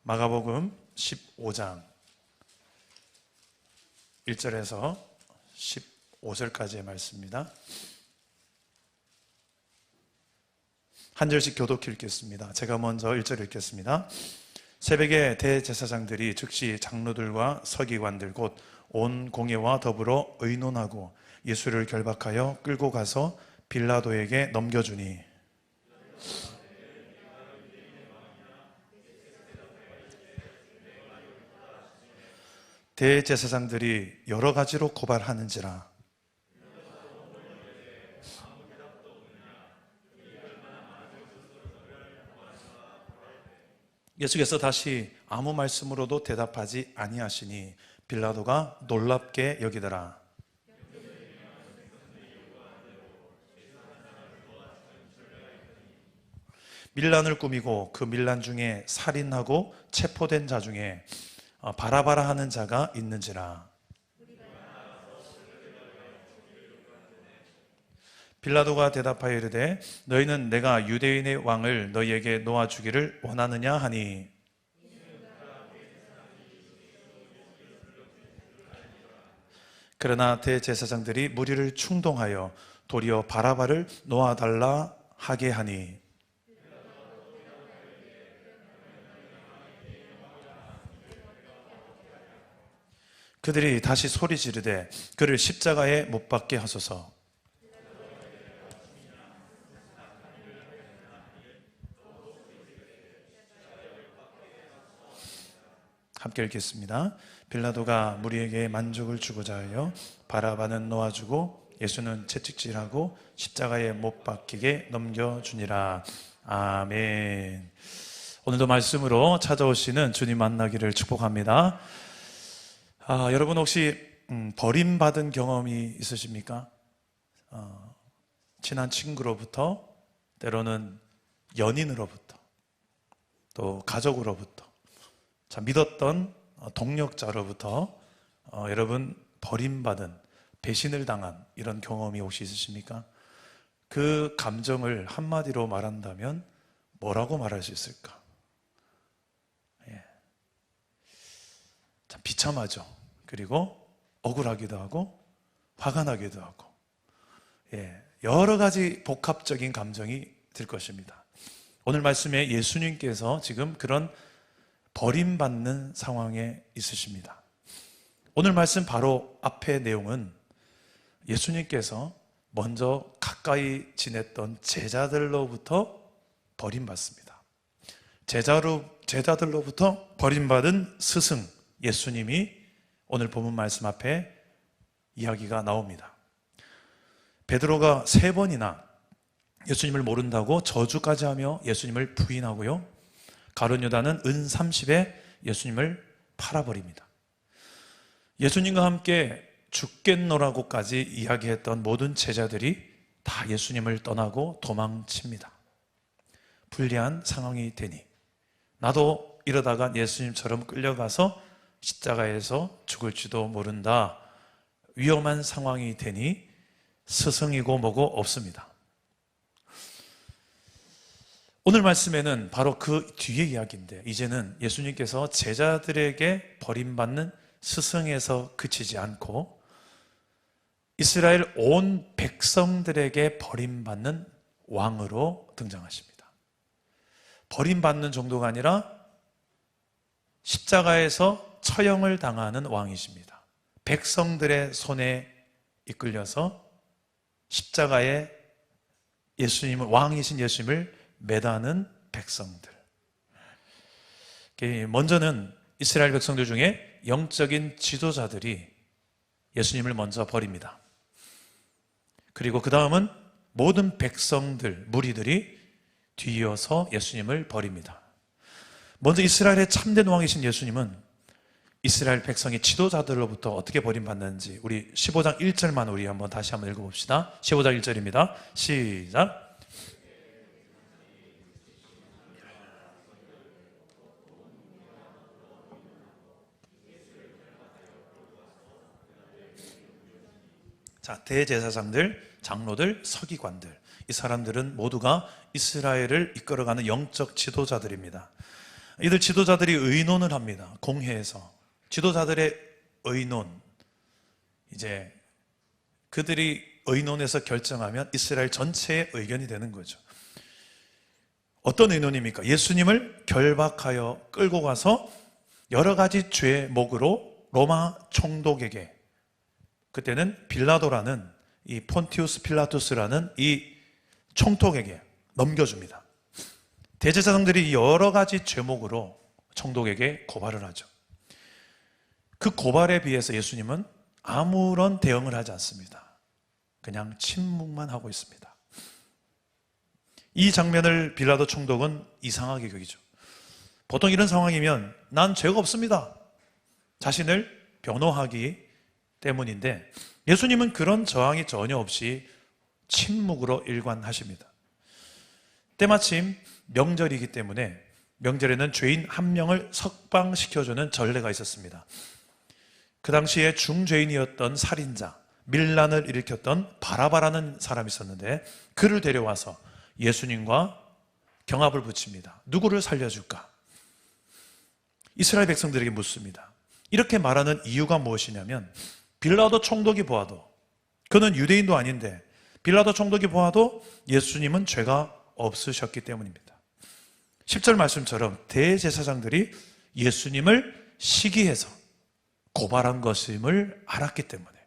마가복음 15장 1절에서 15절까지의 말씀입니다. 한 절씩 교독해 읽겠습니다. 제가 먼저 1절 읽겠습니다. 새벽에 대제사장들이 즉시 장로들과 서기관들 곧 온 공회와 더불어 의논하고 예수를 결박하여 끌고 가서 빌라도에게 넘겨주니 대제사장들이 여러 가지로 고발하는지라 예수께서 다시 아무 말씀으로도 대답하지 아니하시니 빌라도가 놀랍게 여기더라. 밀란을 꾸미고 그 밀란 중에 살인하고 체포된 자 중에 바라바라 하는 자가 있는지라. 빌라도가 대답하여 이르되 너희는 내가 유대인의 왕을 너희에게 놓아주기를 원하느냐 하니 그러나 대제사장들이 무리를 충동하여 도리어 바라바를 놓아달라 하게 하니 그들이 다시 소리 지르되 그를 십자가에 못 박게 하소서. 함께 읽겠습니다. 빌라도가 무리에게 만족을 주고자 하여 바라바는 놓아주고 예수는 채찍질하고 십자가에 못 박히게 넘겨주니라. 아멘. 오늘도 말씀으로 찾아오시는 주님 만나기를 축복합니다. 여러분 혹시 버림받은 경험이 있으십니까? 친한 친구로부터, 때로는 연인으로부터, 또 가족으로부터, 믿었던 동력자로부터 여러분 버림받은, 배신을 당한 이런 경험이 혹시 있으십니까? 그 감정을 한마디로 말한다면 뭐라고 말할 수 있을까? 참 비참하죠. 그리고 억울하기도 하고 화가 나기도 하고 여러 가지 복합적인 감정이 들 것입니다. 오늘 말씀에 예수님께서 지금 그런 버림받는 상황에 있으십니다. 오늘 말씀 바로 앞의 내용은 예수님께서 먼저 가까이 지냈던 제자들로부터 버림받습니다. 제자들로부터 버림받은 스승 예수님이 오늘 본문 말씀 앞에 이야기가 나옵니다. 베드로가 3번이나 예수님을 모른다고 저주까지 하며 예수님을 부인하고요, 가룟 유다는 은 30에 예수님을 팔아버립니다. 예수님과 함께 죽겠노라고까지 이야기했던 모든 제자들이 다 예수님을 떠나고 도망칩니다. 불리한 상황이 되니 나도 이러다가 예수님처럼 끌려가서 십자가에서 죽을지도 모른다. 위험한 상황이 되니 스승이고 뭐고 없습니다. 오늘 말씀에는 바로 그 뒤의 이야기인데, 이제는 예수님께서 제자들에게 버림받는 스승에서 그치지 않고 이스라엘 온 백성들에게 버림받는 왕으로 등장하십니다. 버림받는 정도가 아니라 십자가에서 처형을 당하는 왕이십니다. 백성들의 손에 이끌려서 십자가에 예수님을, 왕이신 예수님을 매다는 백성들. 먼저는 이스라엘 백성들 중에 영적인 지도자들이 예수님을 먼저 버립니다. 그리고 그 다음은 모든 백성들, 무리들이 뒤이어서 예수님을 버립니다. 먼저 이스라엘의 참된 왕이신 예수님은 이스라엘 백성의 지도자들로부터 어떻게 버림받는지 우리 15장 1절만 우리 다시 한번 읽어봅시다. 15장 1절입니다. 시작. 자, 대제사장들, 장로들, 서기관들, 이 사람들은 모두가 이스라엘을 이끌어가는 영적 지도자들입니다. 이들 지도자들이 의논을 합니다. 공회에서. 지도자들의 의논. 이제 그들이 의논해서 결정하면 이스라엘 전체의 의견이 되는 거죠. 어떤 의논입니까? 예수님을 결박하여 끌고 가서 여러 가지 죄목으로 로마 총독에게, 그때는 빌라도라는 이 폰티우스 필라투스라는 이 총독에게 넘겨줍니다. 대제사장들이 여러 가지 죄목으로 총독에게 고발을 하죠. 그 고발에 비해서 예수님은 아무런 대응을 하지 않습니다. 그냥 침묵만 하고 있습니다. 이 장면을 빌라도 총독은 이상하게 여기죠. 보통 이런 상황이면 난 죄가 없습니다, 자신을 변호하기 때문인데, 예수님은 그런 저항이 전혀 없이 침묵으로 일관하십니다. 때마침 명절이기 때문에 명절에는 죄인 한 명을 석방시켜주는 전례가 있었습니다. 그 당시에 중죄인이었던 살인자, 밀란을 일으켰던 바라바라는 사람이 있었는데, 그를 데려와서 예수님과 경합을 붙입니다. 누구를 살려줄까? 이스라엘 백성들에게 묻습니다. 이렇게 말하는 이유가 무엇이냐면, 빌라도 총독이 보아도, 그는 유대인도 아닌데 빌라도 총독이 보아도 예수님은 죄가 없으셨기 때문입니다. 10절 말씀처럼 대제사장들이 예수님을 시기해서 고발한 것임을 알았기 때문에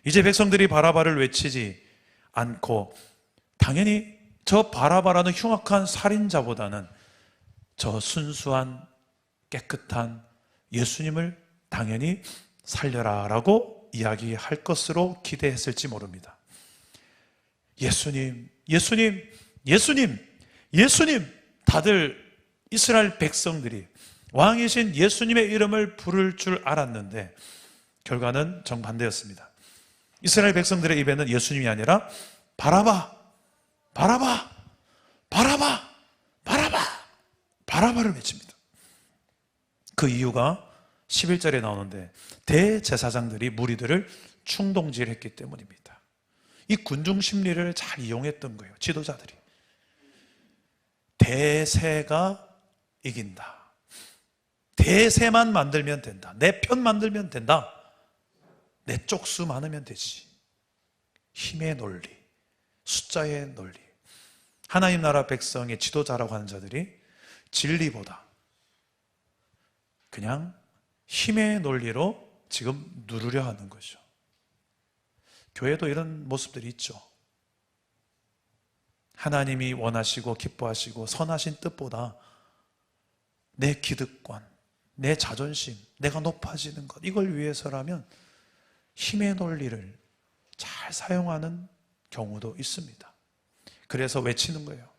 이제 백성들이 바라바를 외치지 않고, 당연히 저 바라바라는 흉악한 살인자보다는 저 순수한 깨끗한 예수님을 당연히 살려라 라고 이야기할 것으로 기대했을지 모릅니다. 예수님, 예수님, 예수님, 예수님. 다들 이스라엘 백성들이 왕이신 예수님의 이름을 부를 줄 알았는데 결과는 정반대였습니다. 이스라엘 백성들의 입에는 예수님이 아니라 바라바, 바라바, 바라바, 바라바, 바라바를 외칩니다. 그 이유가 11절에 나오는데, 대제사장들이 무리들을 충동질했기 때문입니다. 이 군중 심리를 잘 이용했던 거예요, 지도자들이. 대세가 이긴다. 대세만 만들면 된다. 내 편 만들면 된다. 내 쪽수 많으면 되지. 힘의 논리, 숫자의 논리. 하나님 나라 백성의 지도자라고 하는 자들이 진리보다 그냥 힘의 논리로 지금 누르려 하는 거죠. 교회도 이런 모습들이 있죠. 하나님이 원하시고 기뻐하시고 선하신 뜻보다 내 기득권, 내 자존심, 내가 높아지는 것, 이걸 위해서라면 힘의 논리를 잘 사용하는 경우도 있습니다. 그래서 외치는 거예요.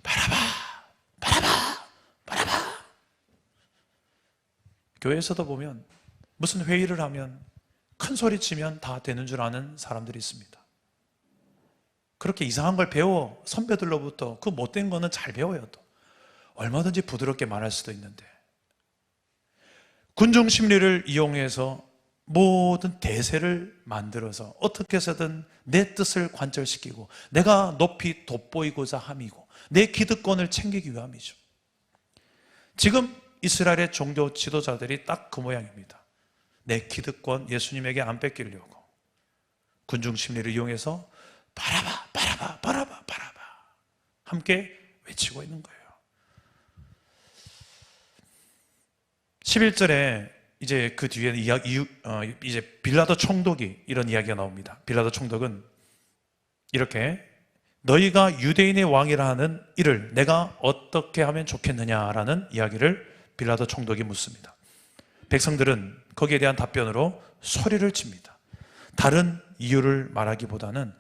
바라바, 바라바, 바라바. 교회에서도 보면 무슨 회의를 하면 큰 소리 치면 다 되는 줄 아는 사람들이 있습니다. 그렇게 이상한 걸 배워 선배들로부터 그 못된 거는 잘 배워요. 또 얼마든지 부드럽게 말할 수도 있는데, 군중 심리를 이용해서 모든 대세를 만들어서 어떻게 해서든 내 뜻을 관철시키고 내가 높이 돋보이고자 함이고 내 기득권을 챙기기 위함이죠. 지금 이스라엘의 종교 지도자들이 딱 그 모양입니다. 내 기득권 예수님에게 안 뺏기려고 군중 심리를 이용해서 바라바, 바라바, 바라바, 바라바 함께 외치고 있는 거예요. 11절에 이제 그 뒤에 이제 빌라도 총독이 이런 이야기가 나옵니다. 빌라도 총독은 이렇게, 너희가 유대인의 왕이라 하는 이를 내가 어떻게 하면 좋겠느냐라는 이야기를 빌라도 총독이 묻습니다. 백성들은 거기에 대한 답변으로 소리를 칩니다. 다른 이유를 말하기보다는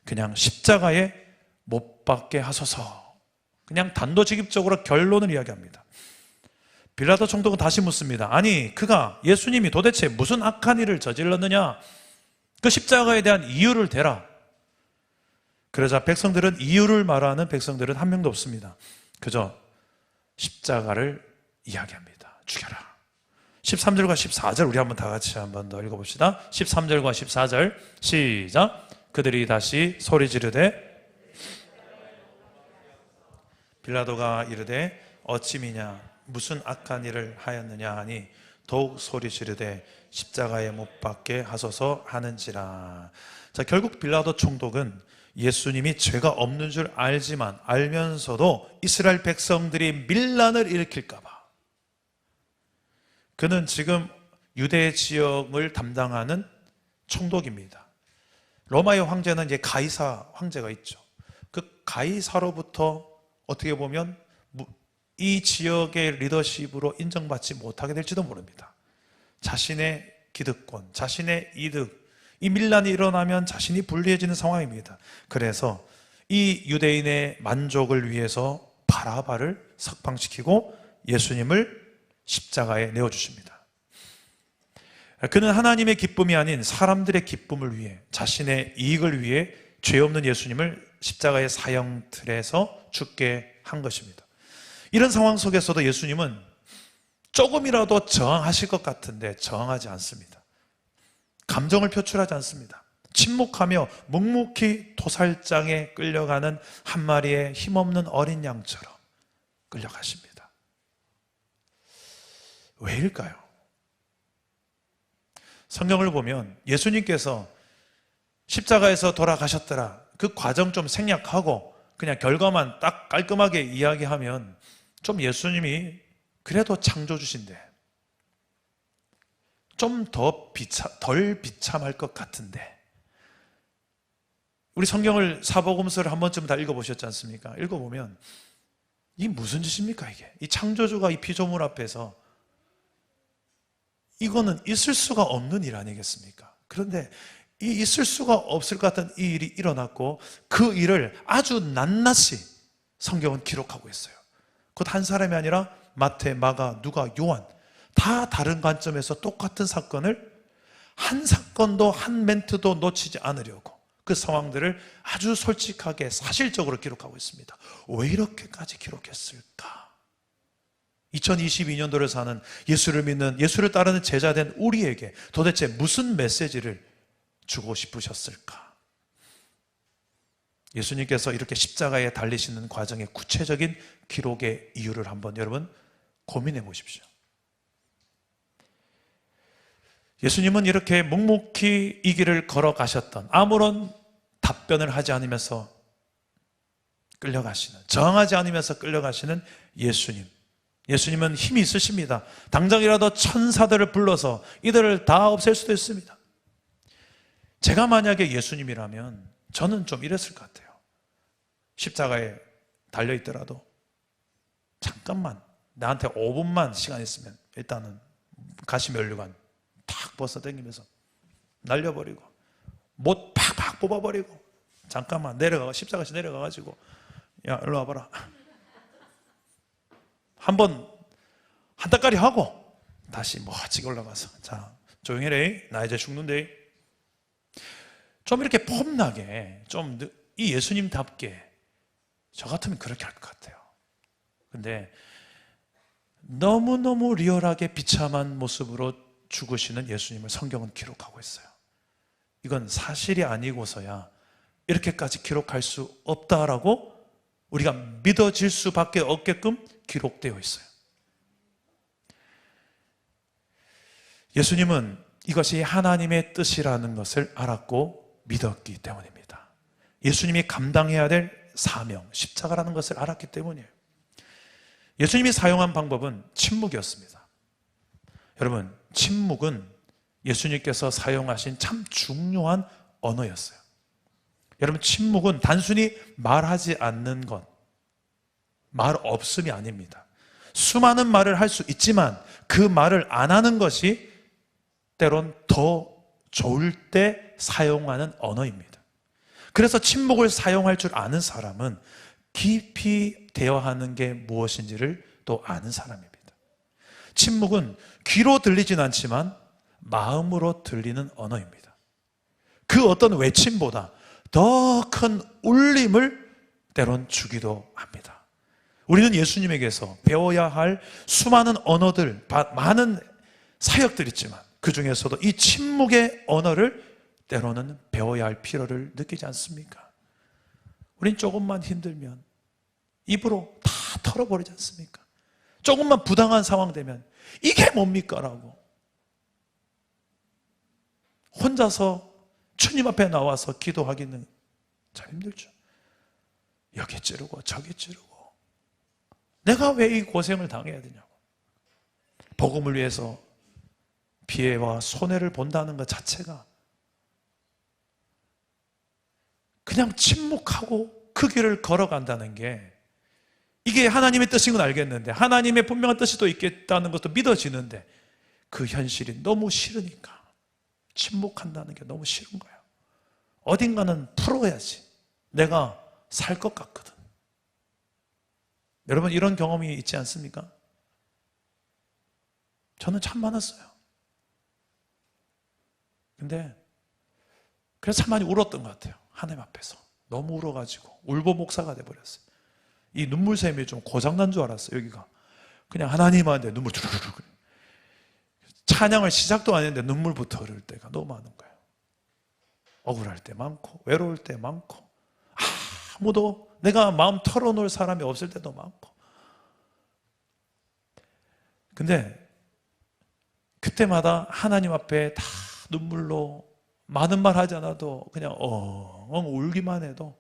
그냥 십자가에 못 박게 하소서, 그냥 단도직입적으로 결론을 이야기합니다. 빌라도 총독은 다시 묻습니다. 아니, 그가 예수님이 도대체 무슨 악한 일을 저질렀느냐, 그 십자가에 대한 이유를 대라. 그러자 백성들은, 이유를 말하는 백성들은 한 명도 없습니다. 그저 십자가를 이야기합니다. 죽여라. 13절과 14절 우리 한번 다 같이 한번 더 읽어봅시다. 13절과 14절 시작. 그들이 다시 소리 지르되, 빌라도가 이르되 어찌 미냐 무슨 악한 일을 하였느냐 하니 더욱 소리 지르되 십자가에 못 박게 하소서 하는지라. 자, 결국 빌라도 총독은 예수님이 죄가 없는 줄 알지만 알면서도 이스라엘 백성들이 밀란을 일으킬까 봐, 그는 지금 유대 지역을 담당하는 총독입니다. 로마의 황제는 이제 가이사 황제가 있죠. 그 가이사로부터 어떻게 보면 이 지역의 리더십으로 인정받지 못하게 될지도 모릅니다. 자신의 기득권, 자신의 이득, 이 밀란이 일어나면 자신이 불리해지는 상황입니다. 그래서 이 유대인의 만족을 위해서 바라바를 석방시키고 예수님을 십자가에 내어주십니다. 그는 하나님의 기쁨이 아닌 사람들의 기쁨을 위해, 자신의 이익을 위해 죄 없는 예수님을 십자가의 사형틀에서 죽게 한 것입니다. 이런 상황 속에서도 예수님은 조금이라도 저항하실 것 같은데 저항하지 않습니다. 감정을 표출하지 않습니다. 침묵하며 묵묵히 도살장에 끌려가는 한 마리의 힘없는 어린 양처럼 끌려가십니다. 왜일까요? 성경을 보면 예수님께서 십자가에서 돌아가셨더라, 그 과정 좀 생략하고 그냥 결과만 딱 깔끔하게 이야기하면 좀 예수님이 그래도 창조주신데 좀 덜 비참할 것 같은데, 우리 성경을 사복음서를 한 번쯤 다 읽어보셨지 않습니까? 읽어보면 이게 무슨 짓입니까 이게? 이 창조주가 이 피조물 앞에서, 이거는 있을 수가 없는 일 아니겠습니까? 그런데 이 있을 수가 없을 것 같은 이 일이 일어났고 그 일을 아주 낱낱이 성경은 기록하고 있어요. 곧 한 사람이 아니라 마태, 마가, 누가, 요한 다 다른 관점에서 똑같은 사건을 한 사건도 한 멘트도 놓치지 않으려고 그 상황들을 아주 솔직하게 사실적으로 기록하고 있습니다. 왜 이렇게까지 기록했을까? 2022년도를 사는 예수를 믿는, 예수를 따르는 제자된 우리에게 도대체 무슨 메시지를 주고 싶으셨을까? 예수님께서 이렇게 십자가에 달리시는 과정의 구체적인 기록의 이유를 한번 여러분 고민해 보십시오. 예수님은 이렇게 묵묵히 이 길을 걸어가셨던, 아무런 답변을 하지 않으면서 끌려가시는, 저항하지 않으면서 끌려가시는 예수님. 예수님은 힘이 있으십니다. 당장이라도 천사들을 불러서 이들을 다 없앨 수도 있습니다. 제가 만약에 예수님이라면 저는 좀 이랬을 것 같아요. 십자가에 달려있더라도 잠깐만, 나한테 5분만 시간 있으면 일단은 가시면류관 탁 벗어 당기면서 날려버리고 못 팍팍 뽑아버리고 잠깐만 내려가, 십자가에서 내려가가지고 야 일로 와봐라 한번 한따까리 하고 다시 멋지게 올라가서 자 조용히 해, 나 이제 죽는데, 좀 이렇게 폼나게, 좀 이 예수님답게 저 같으면 그렇게 할 것 같아요. 근데 너무너무 리얼하게 비참한 모습으로 죽으시는 예수님을 성경은 기록하고 있어요. 이건 사실이 아니고서야 이렇게까지 기록할 수 없다라고 우리가 믿어질 수밖에 없게끔 기록되어 있어요. 예수님은 이것이 하나님의 뜻이라는 것을 알았고 믿었기 때문입니다. 예수님이 감당해야 될 사명, 십자가라는 것을 알았기 때문이에요. 예수님이 사용한 방법은 침묵이었습니다. 여러분, 침묵은 예수님께서 사용하신 참 중요한 언어였어요. 여러분, 침묵은 단순히 말하지 않는 것, 말 없음이 아닙니다. 수많은 말을 할 수 있지만 그 말을 안 하는 것이 때론 더 좋을 때 사용하는 언어입니다. 그래서 침묵을 사용할 줄 아는 사람은 깊이 대화하는 게 무엇인지를 또 아는 사람입니다. 침묵은 귀로 들리진 않지만 마음으로 들리는 언어입니다. 그 어떤 외침보다 더 큰 울림을 때론 주기도 합니다. 우리는 예수님에게서 배워야 할 수많은 언어들, 많은 사역들이 있지만 그 중에서도 이 침묵의 언어를 때로는 배워야 할 필요를 느끼지 않습니까? 우린 조금만 힘들면 입으로 다 털어버리지 않습니까? 조금만 부당한 상황 되면 이게 뭡니까? 라고 혼자서 주님 앞에 나와서 기도하기는 참 힘들죠. 여기 찌르고 저기 찌르고 내가 왜 이 고생을 당해야 되냐고. 복음을 위해서 피해와 손해를 본다는 것 자체가 그냥 침묵하고 그 길을 걸어간다는 게 이게 하나님의 뜻인 건 알겠는데 하나님의 분명한 뜻이 또 있겠다는 것도 믿어지는데 그 현실이 너무 싫으니까 침묵한다는 게 너무 싫은 거예요. 어딘가는 풀어야지 내가 살 것 같거든. 여러분 이런 경험이 있지 않습니까? 저는 참 많았어요. 근데 그래서 참 많이 울었던 것 같아요. 하나님 앞에서 너무 울어가지고 울보 목사가 돼버렸어요. 이 눈물샘이 좀 고장난 줄 알았어요. 여기가 그냥 하나님한테 눈물 주르르르 찬양을 시작도 안 했는데 눈물부터 흐를 때가 너무 많은 거예요. 억울할 때 많고 외로울 때 많고 아무도 내가 마음 털어놓을 사람이 없을 때도 많고. 근데 그때마다 하나님 앞에 다 눈물로 많은 말 하지 않아도 그냥 엉엉 울기만 해도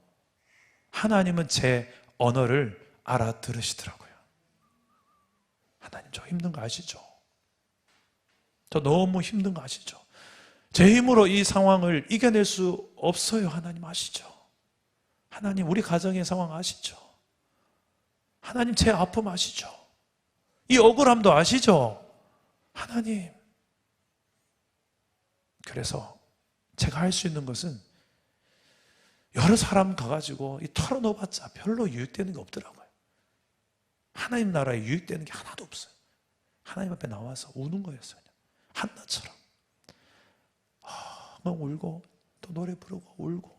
하나님은 제 언어를 알아들으시더라고요. 하나님 저 힘든 거 아시죠? 저 너무 힘든 거 아시죠? 제 힘으로 이 상황을 이겨낼 수 없어요. 하나님 아시죠? 하나님 우리 가정의 상황 아시죠? 하나님 제 아픔 아시죠? 이 억울함도 아시죠? 하나님. 그래서 제가 할 수 있는 것은 여러 사람 가가지고 이 털어놓아봤자 별로 유익되는 게 없더라고요. 하나님 나라에 유익되는 게 하나도 없어요. 하나님 앞에 나와서 우는 거였어요. 한나처럼 막 울고 또 노래 부르고 울고.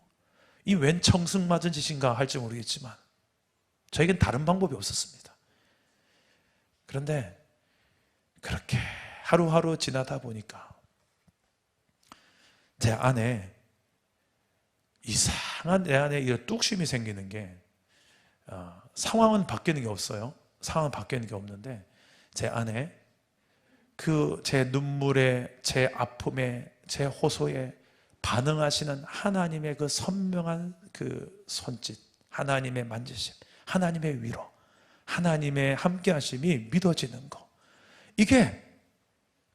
이 웬 청승 맞은 짓인가 할지 모르겠지만 저에겐 다른 방법이 없었습니다. 그런데 그렇게 하루하루 지나다 보니까 제 안에 이상한 내 안에 이 뚝심이 생기는 게 상황은 바뀌는 게 없어요. 상황은 바뀌는 게 없는데 제 안에 그 제 눈물에 제 아픔에 제 호소에 반응하시는 하나님의 그 선명한 그 손짓, 하나님의 만지심, 하나님의 위로, 하나님의 함께하심이 믿어지는 거. 이게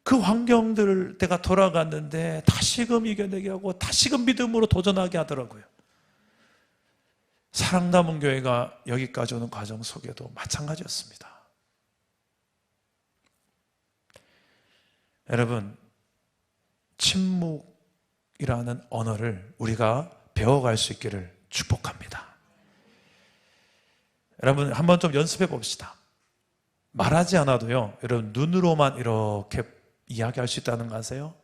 그 환경들 때가 돌아갔는데 다시금 이겨내게 하고 다시금 믿음으로 도전하게 하더라고요. 사랑남은 교회가 여기까지 오는 과정 속에도 마찬가지였습니다. 여러분, 침묵이라는 언어를 우리가 배워갈 수 있기를 축복합니다. 여러분 한번 좀 연습해 봅시다. 말하지 않아도요, 여러분 눈으로만 이렇게 이야기할 수 있다는 거 아세요?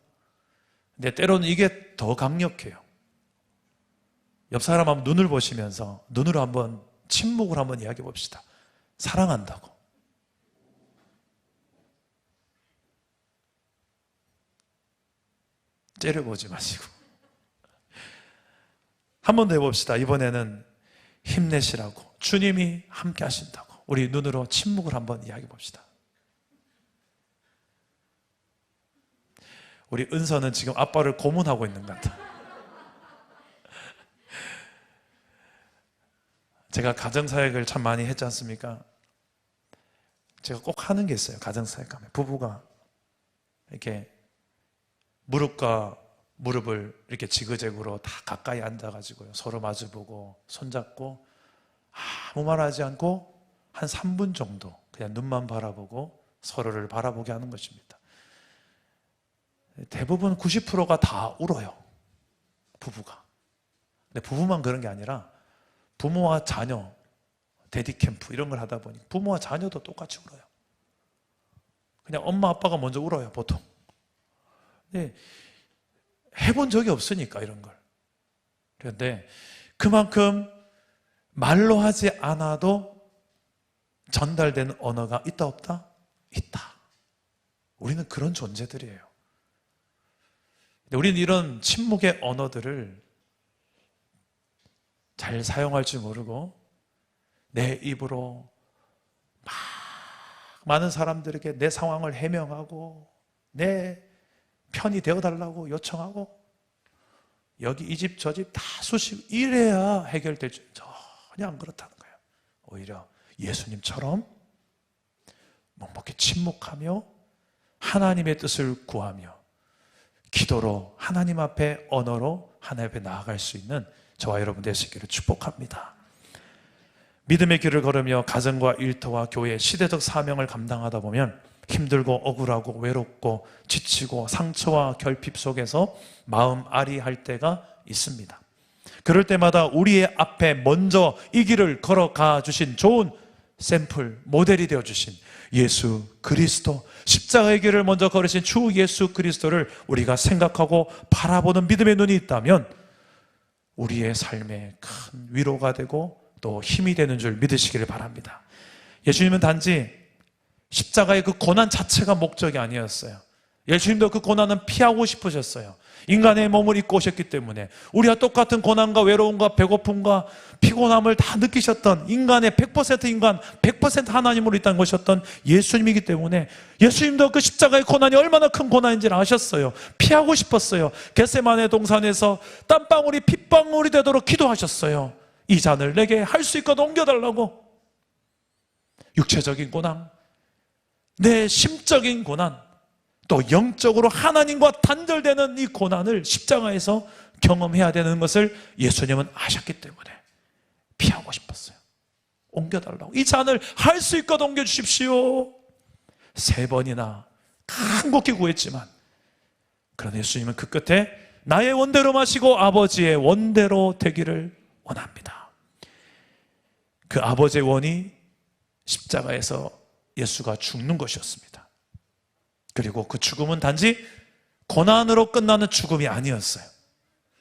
근데 때로는 이게 더 강력해요. 옆 사람 한번 눈을 보시면서 눈으로 한번 침묵을 한번 이야기해 봅시다. 사랑한다고. 째려보지 마시고 한 번 더 해봅시다. 이번에는 힘내시라고, 주님이 함께 하신다고 우리 눈으로 침묵을 한번 이야기해 봅시다. 우리 은서는 지금 아빠를 고문하고 있는 것 같아요. 제가 가정사역을 참 많이 했지 않습니까? 제가 꼭 하는 게 있어요. 가정사역 하면 부부가 이렇게 무릎과 무릎을 이렇게 지그재그로 다 가까이 앉아가지고요, 서로 마주보고 손잡고 아무 말하지 않고 한 3분 정도 그냥 눈만 바라보고 서로를 바라보게 하는 것입니다. 대부분 90%가 다 울어요, 부부가. 근데 부부만 그런 게 아니라 부모와 자녀, 데디 캠프 이런 걸 하다 보니 부모와 자녀도 똑같이 울어요. 그냥 엄마 아빠가 먼저 울어요, 보통. 근데 해본 적이 없으니까 이런 걸. 그런데 그만큼 말로 하지 않아도 전달되는 언어가 있다 없다? 있다. 우리는 그런 존재들이에요. 근데 우리는 이런 침묵의 언어들을 잘 사용할 줄 모르고 내 입으로 막 많은 사람들에게 내 상황을 해명하고 내 편이 되어달라고 요청하고 여기 이 집 저 집 다 쑤시고 이래야 해결될 줄 전혀 안 그렇다는 거예요. 오히려 예수님처럼 묵묵히 침묵하며 하나님의 뜻을 구하며 기도로 하나님 앞에 언어로 하나님 앞에 나아갈 수 있는 저와 여러분 되시기를 축복합니다. 믿음의 길을 걸으며 가정과 일터와 교회, 시대적 사명을 감당하다 보면 힘들고 억울하고 외롭고 지치고 상처와 결핍 속에서 마음 아리할 때가 있습니다. 그럴 때마다 우리의 앞에 먼저 이 길을 걸어가 주신 좋은 샘플, 모델이 되어 주신 예수 그리스도, 십자가의 길을 먼저 걸으신 주 예수 그리스도를 우리가 생각하고 바라보는 믿음의 눈이 있다면 우리의 삶에 큰 위로가 되고 또 힘이 되는 줄 믿으시기를 바랍니다. 예수님은 단지 십자가의 그 고난 자체가 목적이 아니었어요. 예수님도 그 고난은 피하고 싶으셨어요. 인간의 몸을 입고 오셨기 때문에 우리와 똑같은 고난과 외로움과 배고픔과 피곤함을 다 느끼셨던 인간의 100% 인간, 100% 하나님으로 이 땅에 오셨던 예수님이기 때문에 예수님도 그 십자가의 고난이 얼마나 큰 고난인지를 아셨어요. 피하고 싶었어요. 겟세마네 동산에서 땀방울이 핏방울이 되도록 기도하셨어요. 이 잔을 내게 할 수 있거든 옮겨달라고. 육체적인 고난, 내 심적인 고난, 또 영적으로 하나님과 단절되는 이 고난을 십자가에서 경험해야 되는 것을 예수님은 아셨기 때문에 피하고 싶었어요. 옮겨달라고. 이 잔을 할 수 있거든 옮겨주십시오. 3번이나 간곡히 구했지만 그런 예수님은 그 끝에 나의 원대로 마시고 아버지의 원대로 되기를 원합니다. 그 아버지의 원이 십자가에서 예수가 죽는 것이었습니다. 그리고 그 죽음은 단지 고난으로 끝나는 죽음이 아니었어요.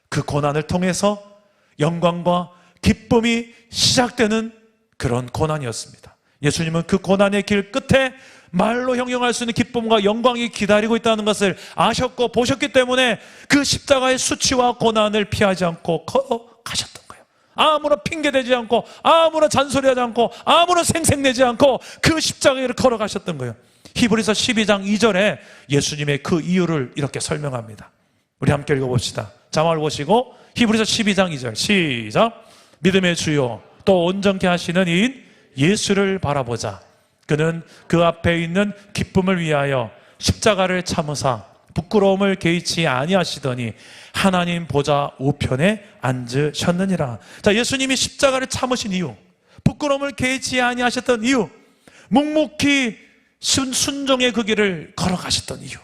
그 고난을 통해서 영광과 기쁨이 시작되는 그런 고난이었습니다. 예수님은 그 고난의 길 끝에 말로 형용할 수 있는 기쁨과 영광이 기다리고 있다는 것을 아셨고 보셨기 때문에 그 십자가의 수치와 고난을 피하지 않고 걸어가셨던 거예요. 아무런 핑계대지 않고 아무런 잔소리하지 않고 아무런 생색내지 않고 그 십자가를 걸어가셨던 거예요. 히브리서 12장 2절에 예수님의 그 이유를 이렇게 설명합니다. 우리 함께 읽어봅시다. 자막을 보시고 히브리서 12장 2절 시작. 믿음의 주요 또 온전케 하시는 이인 예수를 바라보자. 그는 그 앞에 있는 기쁨을 위하여 십자가를 참으사 부끄러움을 개의치 아니하시더니 하나님 보좌 우편에 앉으셨느니라. 자, 예수님이 십자가를 참으신 이유, 부끄러움을 개의치 아니하셨던 이유, 묵묵히 순종의 그 길을 걸어가셨던 이유,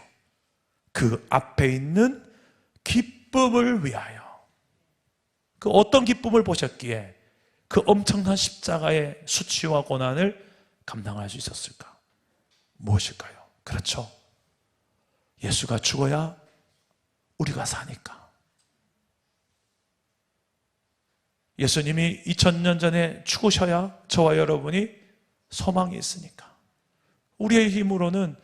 그 앞에 있는 기쁨을 위하여. 그 어떤 기쁨을 보셨기에 그 엄청난 십자가의 수치와 고난을 감당할 수 있었을까? 무엇일까요? 그렇죠, 예수가 죽어야 우리가 사니까. 예수님이 2000년 전에 죽으셔야 저와 여러분이 소망이 있으니까. 우리의 힘으로는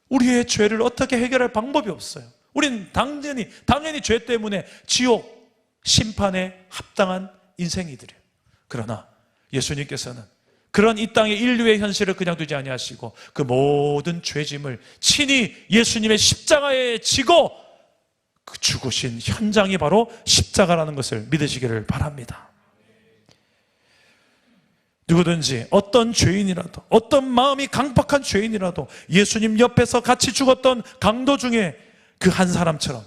우리의 죄를 어떻게 해결할 방법이 없어요. 우리는 당연히 죄 때문에 지옥 심판에 합당한 인생이들이에요. 그러나 예수님께서는 그런 이 땅의 인류의 현실을 그냥 두지 아니하시고 그 모든 죄짐을 친히 예수님의 십자가에 지고 그 죽으신 현장이 바로 십자가라는 것을 믿으시기를 바랍니다. 누구든지 어떤 죄인이라도, 어떤 마음이 강박한 죄인이라도 예수님 옆에서 같이 죽었던 강도 중에 그 한 사람처럼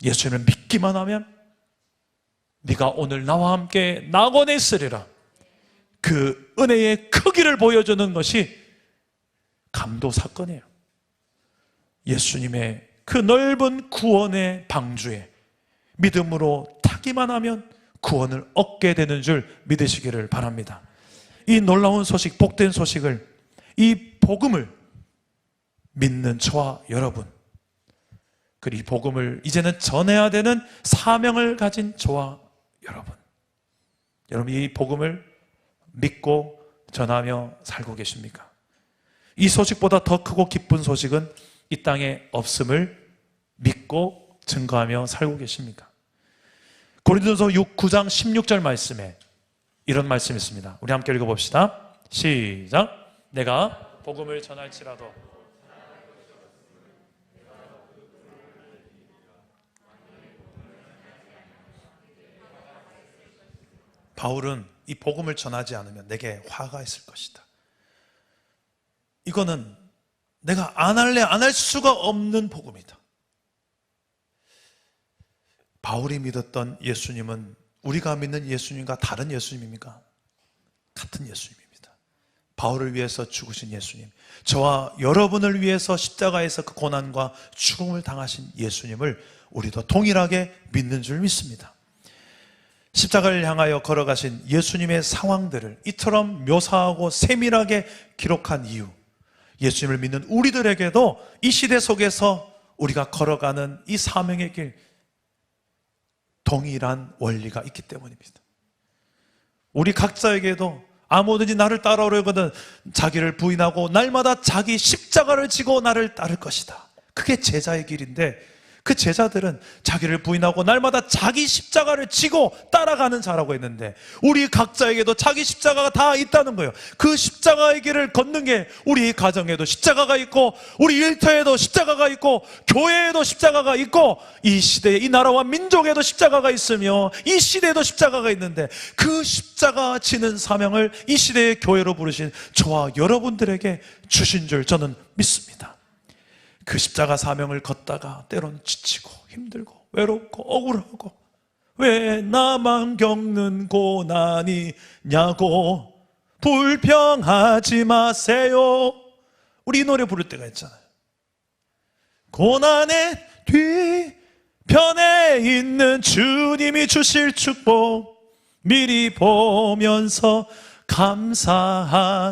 예수님을 믿기만 하면 네가 오늘 나와 함께 낙원에 있으리라. 그 은혜의 크기를 보여주는 것이 감도 사건이에요. 예수님의 그 넓은 구원의 방주에 믿음으로 타기만 하면 구원을 얻게 되는 줄 믿으시기를 바랍니다. 이 놀라운 소식, 복된 소식을, 이 복음을 믿는 저와 여러분, 그리고 이 복음을 이제는 전해야 되는 사명을 가진 저와 여러분, 이 복음을 믿고 전하며 살고 계십니까? 이 소식보다 더 크고 기쁜 소식은 이 땅에 없음을 믿고 증거하며 살고 계십니까? 고린도서 9장 16절 말씀에 이런 말씀이 있습니다. 우리 함께 읽어봅시다. 시작. 내가 복음을 전할지라도. 바울은 이 복음을 전하지 않으면 내게 화가 있을 것이다. 이거는 내가 안 할래 안 할 수가 없는 복음이다. 바울이 믿었던 예수님은 우리가 믿는 예수님과 다른 예수님입니까? 같은 예수님입니다. 바울을 위해서 죽으신 예수님, 저와 여러분을 위해서 십자가에서 그 고난과 죽음을 당하신 예수님을 우리도 동일하게 믿는 줄 믿습니다. 십자가를 향하여 걸어가신 예수님의 상황들을 이처럼 묘사하고 세밀하게 기록한 이유, 예수님을 믿는 우리들에게도 이 시대 속에서 우리가 걸어가는 이 사명의 길, 동일한 원리가 있기 때문입니다. 우리 각자에게도 아무든지 나를 따라오려거든 자기를 부인하고 날마다 자기 십자가를 지고 나를 따를 것이다. 그게 제자의 길인데, 그 제자들은 자기를 부인하고 날마다 자기 십자가를 지고 따라가는 자라고 했는데, 우리 각자에게도 자기 십자가가 다 있다는 거예요. 그 십자가의 길을 걷는 게 우리 가정에도 십자가가 있고, 우리 일터에도 십자가가 있고, 교회에도 십자가가 있고, 이 시대에 이 나라와 민족에도 십자가가 있으며 이 시대에도 십자가가 있는데, 그 십자가 지는 사명을 이 시대의 교회로 부르신 저와 여러분들에게 주신 줄 저는 믿습니다. 그 십자가 사명을 걷다가 때론 지치고 힘들고 외롭고 억울하고 왜 나만 겪는 고난이냐고 불평하지 마세요. 우리 이 노래 부를 때가 있잖아요. 고난의 뒤편에 있는 주님이 주실 축복 미리 보면서 감사하세요.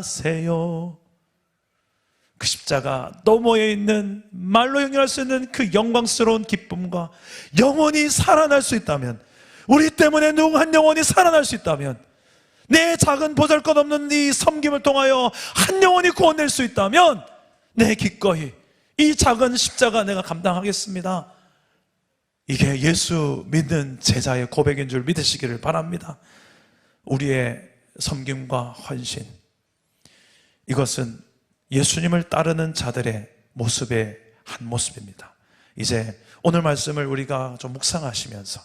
그 십자가 너머에 있는 말로 형용할 수 있는 그 영광스러운 기쁨과 영원히 살아날 수 있다면, 우리 때문에 누구 한 영혼이 살아날 수 있다면, 내 작은 보잘것없는 이 섬김을 통하여 한 영혼이 구원될 수 있다면, 내 기꺼이 이 작은 십자가 내가 감당하겠습니다. 이게 예수 믿는 제자의 고백인 줄 믿으시기를 바랍니다. 우리의 섬김과 헌신, 이것은 예수님을 따르는 자들의 모습의 한 모습입니다. 이제 오늘 말씀을 우리가 좀 묵상하시면서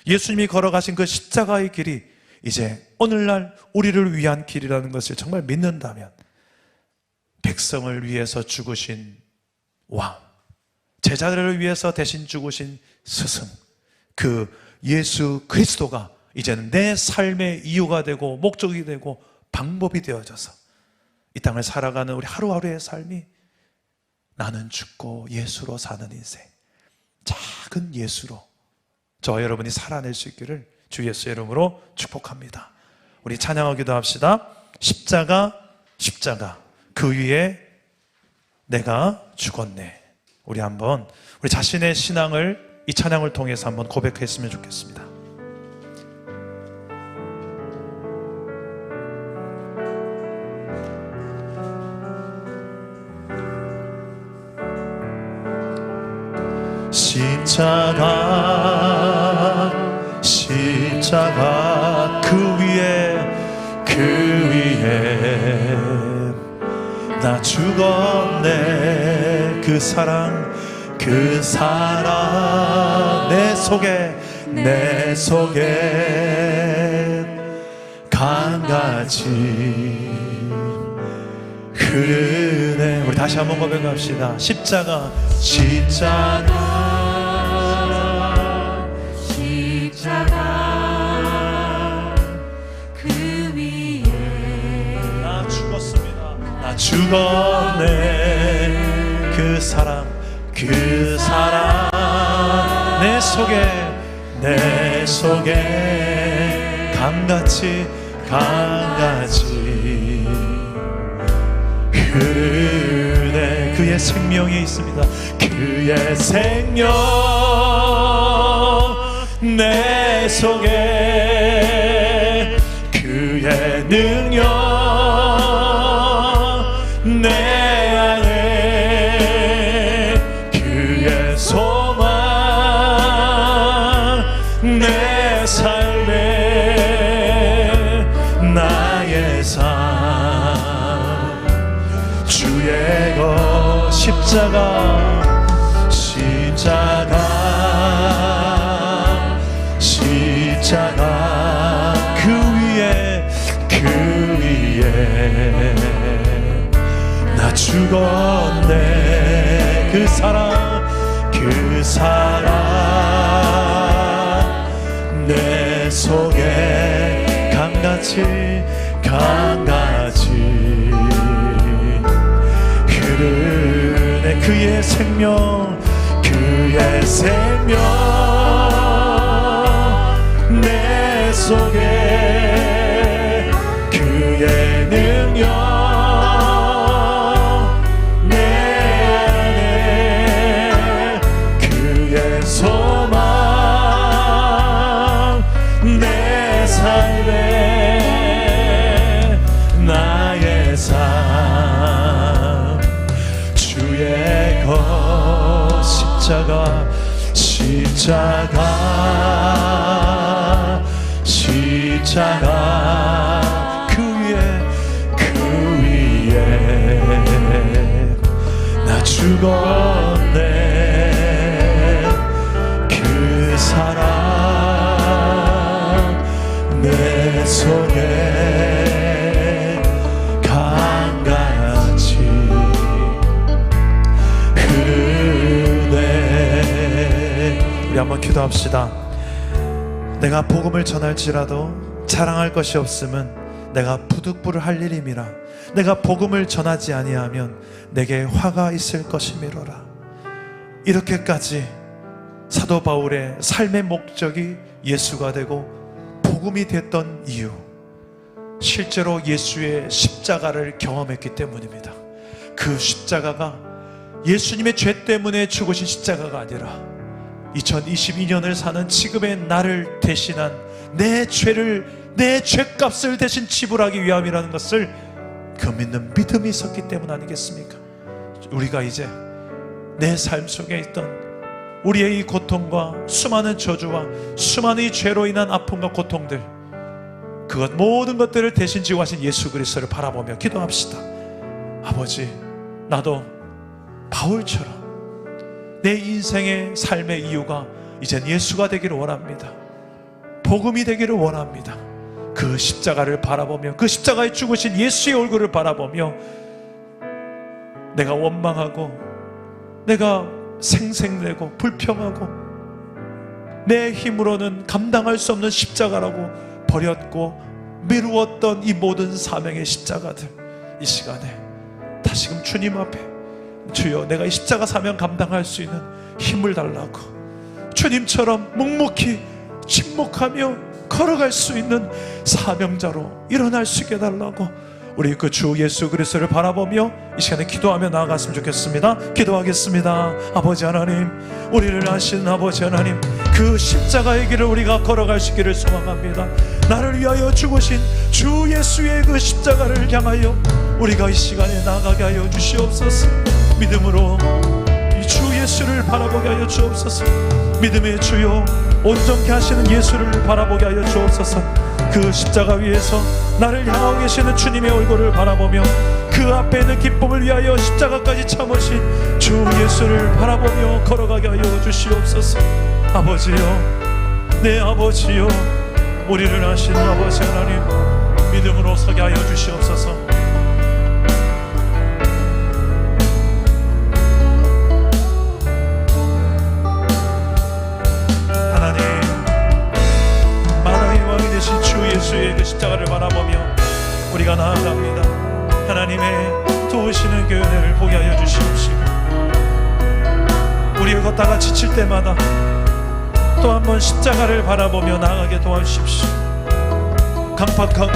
예수님이 걸어가신 그 십자가의 길이 이제 오늘날 우리를 위한 길이라는 것을 정말 믿는다면, 백성을 위해서 죽으신 왕, 제자들을 위해서 대신 죽으신 스승, 그 예수 그리스도가 이제는 내 삶의 이유가 되고 목적이 되고 방법이 되어져서 이 땅을 살아가는 우리 하루하루의 삶이 나는 죽고 예수로 사는 인생, 작은 예수로 저와 여러분이 살아낼 수 있기를 주 예수의 이름으로 축복합니다. 우리 찬양하기도 합시다. 십자가 십자가 그 위에 내가 죽었네. 우리 한번 우리 자신의 신앙을 이 찬양을 통해서 한번 고백했으면 좋겠습니다. 십자가 십자가 그 위에 나 죽었네. 그 사랑 내 속에 강같이 흐르네. 우리 다시 한번 고백합시다. 십자가 그 위에 나 죽었습니다. 나 죽었네. 그 사랑 내 속에 강같이 흐르네. 그의 생명이 있습니다. 그의 생명 내 속에, 그의 능력 내 안에, 그의 소망 내 삶에, 나의 삶 주의 것 십자가 그 위에 나 죽었네. 그 사랑 내 속에 강같이 흐르네. 그의 생명 내 속에 그의 능력 내 안에 그의 소망 내 삶에 나의 삶 주의 것 십자가 그 위에 나 죽었네. 그 사랑 내 속에 강같이 흐르네. 우리 한번 기도합시다. 내가 복음을 전할지라도 자랑할 것이 없음은 내가 부득불을 할 일임이라. 내가 복음을 전하지 아니하면 내게 화가 있을 것이미로라. 이렇게까지 사도 바울의 삶의 목적이 예수가 되고 복음이 됐던 이유, 실제로 예수의 십자가를 경험했기 때문입니다. 그 십자가가 예수님의 죄 때문에 죽으신 십자가가 아니라 2022년을 사는 지금의 나를 대신한 내 죄값을 대신 지불하기 위함이라는 것을 그 믿는 믿음이 있었기 때문 아니겠습니까? 우리가 이제 내 삶 속에 있던 우리의 이 고통과 수많은 저주와 수많은 이 죄로 인한 아픔과 고통들, 그것 모든 것들을 대신 지고 하신 예수 그리스도를 바라보며 기도합시다. 아버지, 나도 바울처럼 내 인생의 삶의 이유가 이젠 예수가 되기를 원합니다. 복음이 되기를 원합니다. 그 십자가를 바라보며, 그 십자가에 죽으신 예수의 얼굴을 바라보며 내가 원망하고 내가 생색내고 불평하고 내 힘으로는 감당할 수 없는 십자가라고 버렸고 미루었던 이 모든 사명의 십자가들, 이 시간에 다시금 주님 앞에 주여, 내가 이 십자가 사명 감당할 수 있는 힘을 달라고, 주님처럼 묵묵히 침묵하며 걸어갈 수 있는 사명자로 일어날 수 있게 해달라고 우리 그 주 예수 그리스도를 바라보며 이 시간에 기도하며 나아갔으면 좋겠습니다. 기도하겠습니다. 아버지 하나님, 우리를 아시는 아버지 하나님, 그 십자가의 길을 우리가 걸어갈 수 있기를 소망합니다. 나를 위하여 죽으신 주 예수의 그 십자가를 향하여 우리가 이 시간에 나아가게 하여 주시옵소서. 믿음으로 이 주 예수를 바라보게 하여 주옵소서. 믿음의 주요, 온전케 하시는 예수를 바라보게 하여 주옵소서. 그 십자가 위에서 나를 향하고 계시는 주님의 얼굴을 바라보며 그 앞에 있는 기쁨을 위하여 십자가까지 참으신 주 예수를 바라보며 걸어가게 하여 주시옵소서. 아버지요, 내 아버지요, 우리를 아시는 아버지 하나님, 믿음으로 서게 하여 주시옵소서. 예수의 그 십자가를 바라보며 우리가 나아갑니다. 하나님의 도우시는 교회를 보게 하여 주시옵시고, 우리가 걷다가 지칠 때마다 또 한 번 십자가를 바라보며 나아가게 도와주십시오. 강팍하고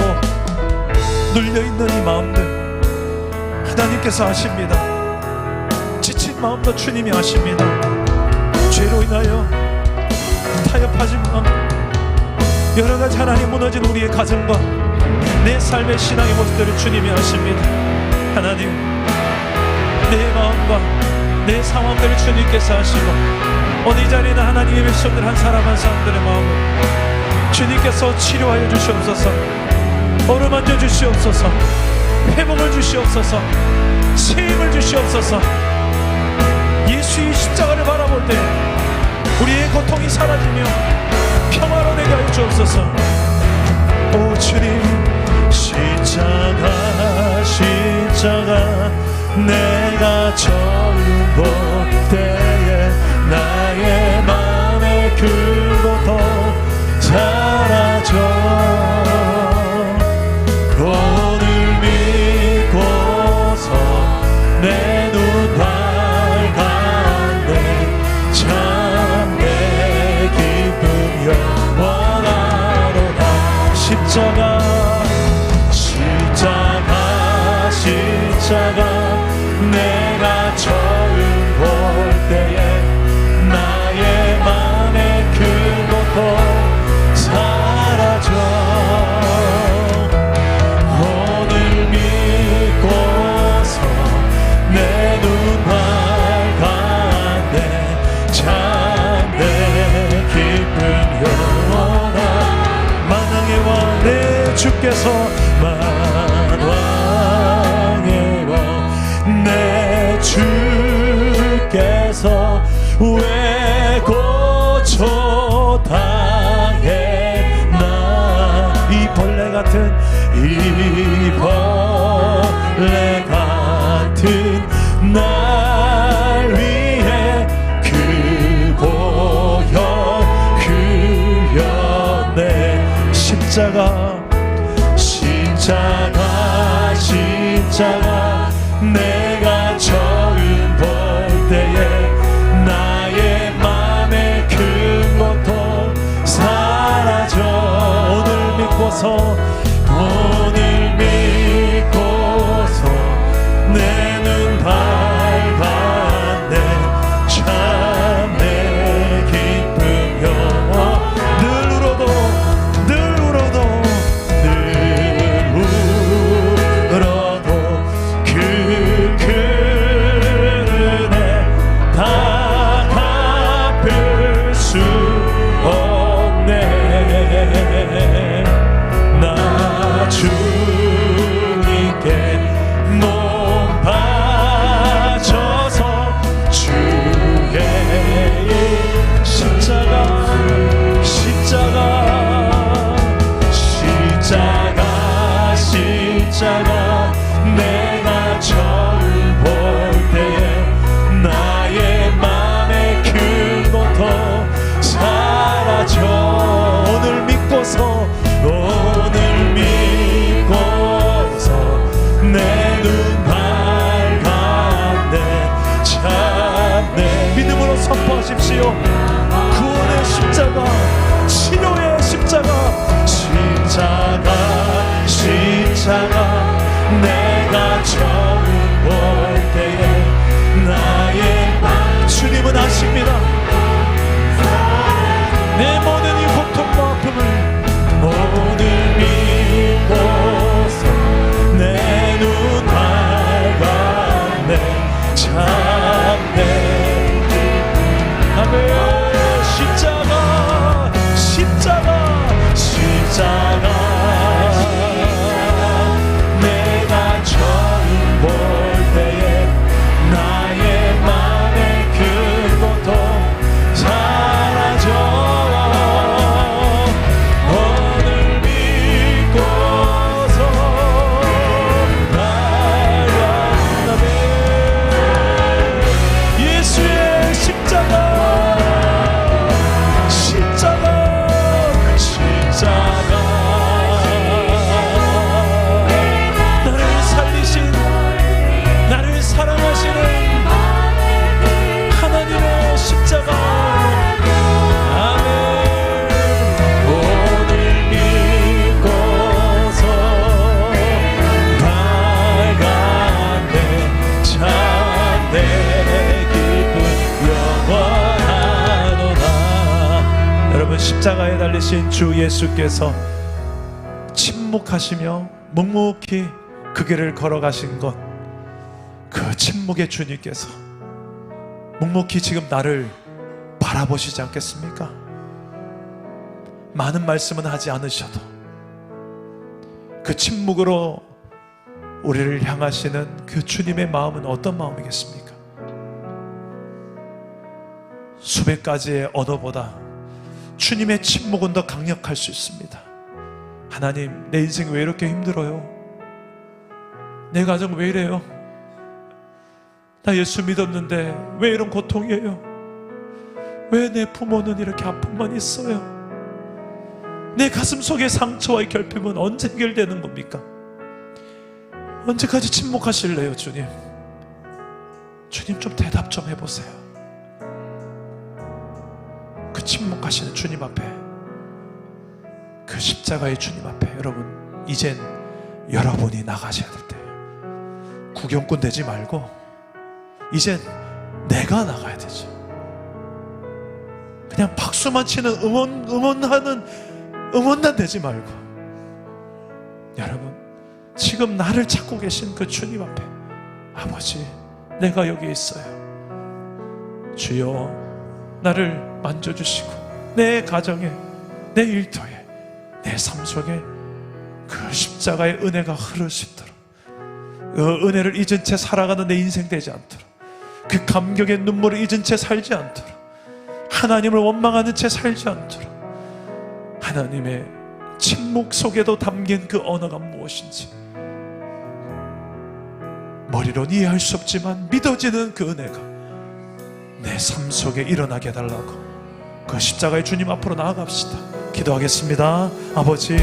눌려있는 이 마음들 하나님께서 아십니다. 지친 마음도 주님이 아십니다. 죄로 인하여 타협하지 마. 여러가지 하나님 무너진 우리의 가정과 내 삶의 신앙의 모습들을 주님이 아십니다. 하나님, 내 마음과 내 상황들을 주님께서 아시고 어디 자리나 하나님의 백성들 한 사람 한 사람들의 마음을 주님께서 치료하여 주시옵소서. 어루만져 주시옵소서. 회복을 주시옵소서. 새 힘을 주시옵소서. 예수의 십자가를 바라볼 때 우리의 고통이 사라지며 평화로 되게 하여 주옵소서. 오 주님, 십자가 십자가 내가 처음 볼 때에 나의 맘의 그 고통 사라져. 오늘 믿고서 내 눈 밝았네. 참 내 기쁨 영원하로다. 십자가 내가 처음 볼 때에 나의 맘의 그 고통 사라져. 오늘 믿고서 내 눈 밝았네. 참 내 기쁨 영원한 만왕의 왕 내 주께서 내 주께서 왜 고초당했나. 이 벌레 같은 날 위해 그 보혈 흘렸네. 십자가 내가 처음 볼 때에 나의 맘의 큰 고통 사라져. 오늘 믿고서 내 눈 밝았네. 참 내 기쁨 영원. 늘 울어도 주님께 몸 바쳐서 주의 십자가 내가 처음 볼 때에 나의 맘의 큰 고통 사라져. 오늘 믿고서 내 눈 밝았네. 참 내 믿음으로 선포하십시오. 구원의 십자가, 치료의 십자가 내가 처음 볼 때에 나의 주님은 아십니다. 내 모든 이 고통과 아픔을 모두 믿고서 내 눈 밝았네. 참 내 아멘. 십자가 내가 처음 볼 때에 나의 맘의 그 고통 사라져. 오늘 믿고서 나아가네. 예수의 십자가 나를 살리신, 나를 사랑하시는 하나님의 십자가. 아멘. 오늘 믿고서 나아가네. 참 내 기쁨 영원하노라. 여러분, 십자가에 달리신 주 예수께서 침묵하시며 묵묵히 그 길을 걸어가신 것, 그 침묵의 주님께서 묵묵히 지금 나를 바라보시지 않겠습니까? 많은 말씀은 하지 않으셔도 그 침묵으로 우리를 향하시는 그 주님의 마음은 어떤 마음이겠습니까? 수백 가지의 언어보다 주님의 침묵은 더 강력할 수 있습니다. 하나님, 내 인생 왜 이렇게 힘들어요? 내 가정 왜 이래요? 나 예수 믿었는데 왜 이런 고통이에요? 왜 내 부모는 이렇게 아픔만 있어요? 내 가슴 속의 상처와의 결핍은 언제 해결되는 겁니까? 언제까지 침묵하실래요, 주님? 주님 좀 대답 좀 해보세요. 그 침묵하시는 주님 앞에, 그 십자가의 주님 앞에 여러분, 이젠 여러분이 나가셔야 될 때예요. 구경꾼 되지 말고 이젠 내가 나가야 되죠. 그냥 박수만 치는 응원단 되지 말고, 여러분, 지금 나를 찾고 계신 그 주님 앞에, 아버지, 내가 여기 있어요. 주여, 나를 만져주시고 내 가정에, 내 일터에, 내 삶 속에 그 십자가의 은혜가 흐를 수 있도록, 그 은혜를 잊은 채 살아가는 내 인생 되지 않도록, 그 감격의 눈물을 잊은 채 살지 않도록, 하나님을 원망하는 채 살지 않도록, 하나님의 침묵 속에도 담긴 그 언어가 무엇인지 머리로는 이해할 수 없지만 믿어지는 그 은혜가 내 삶 속에 일어나게 해달라고 그 십자가의 주님 앞으로 나아갑시다. 기도하겠습니다. 아버지,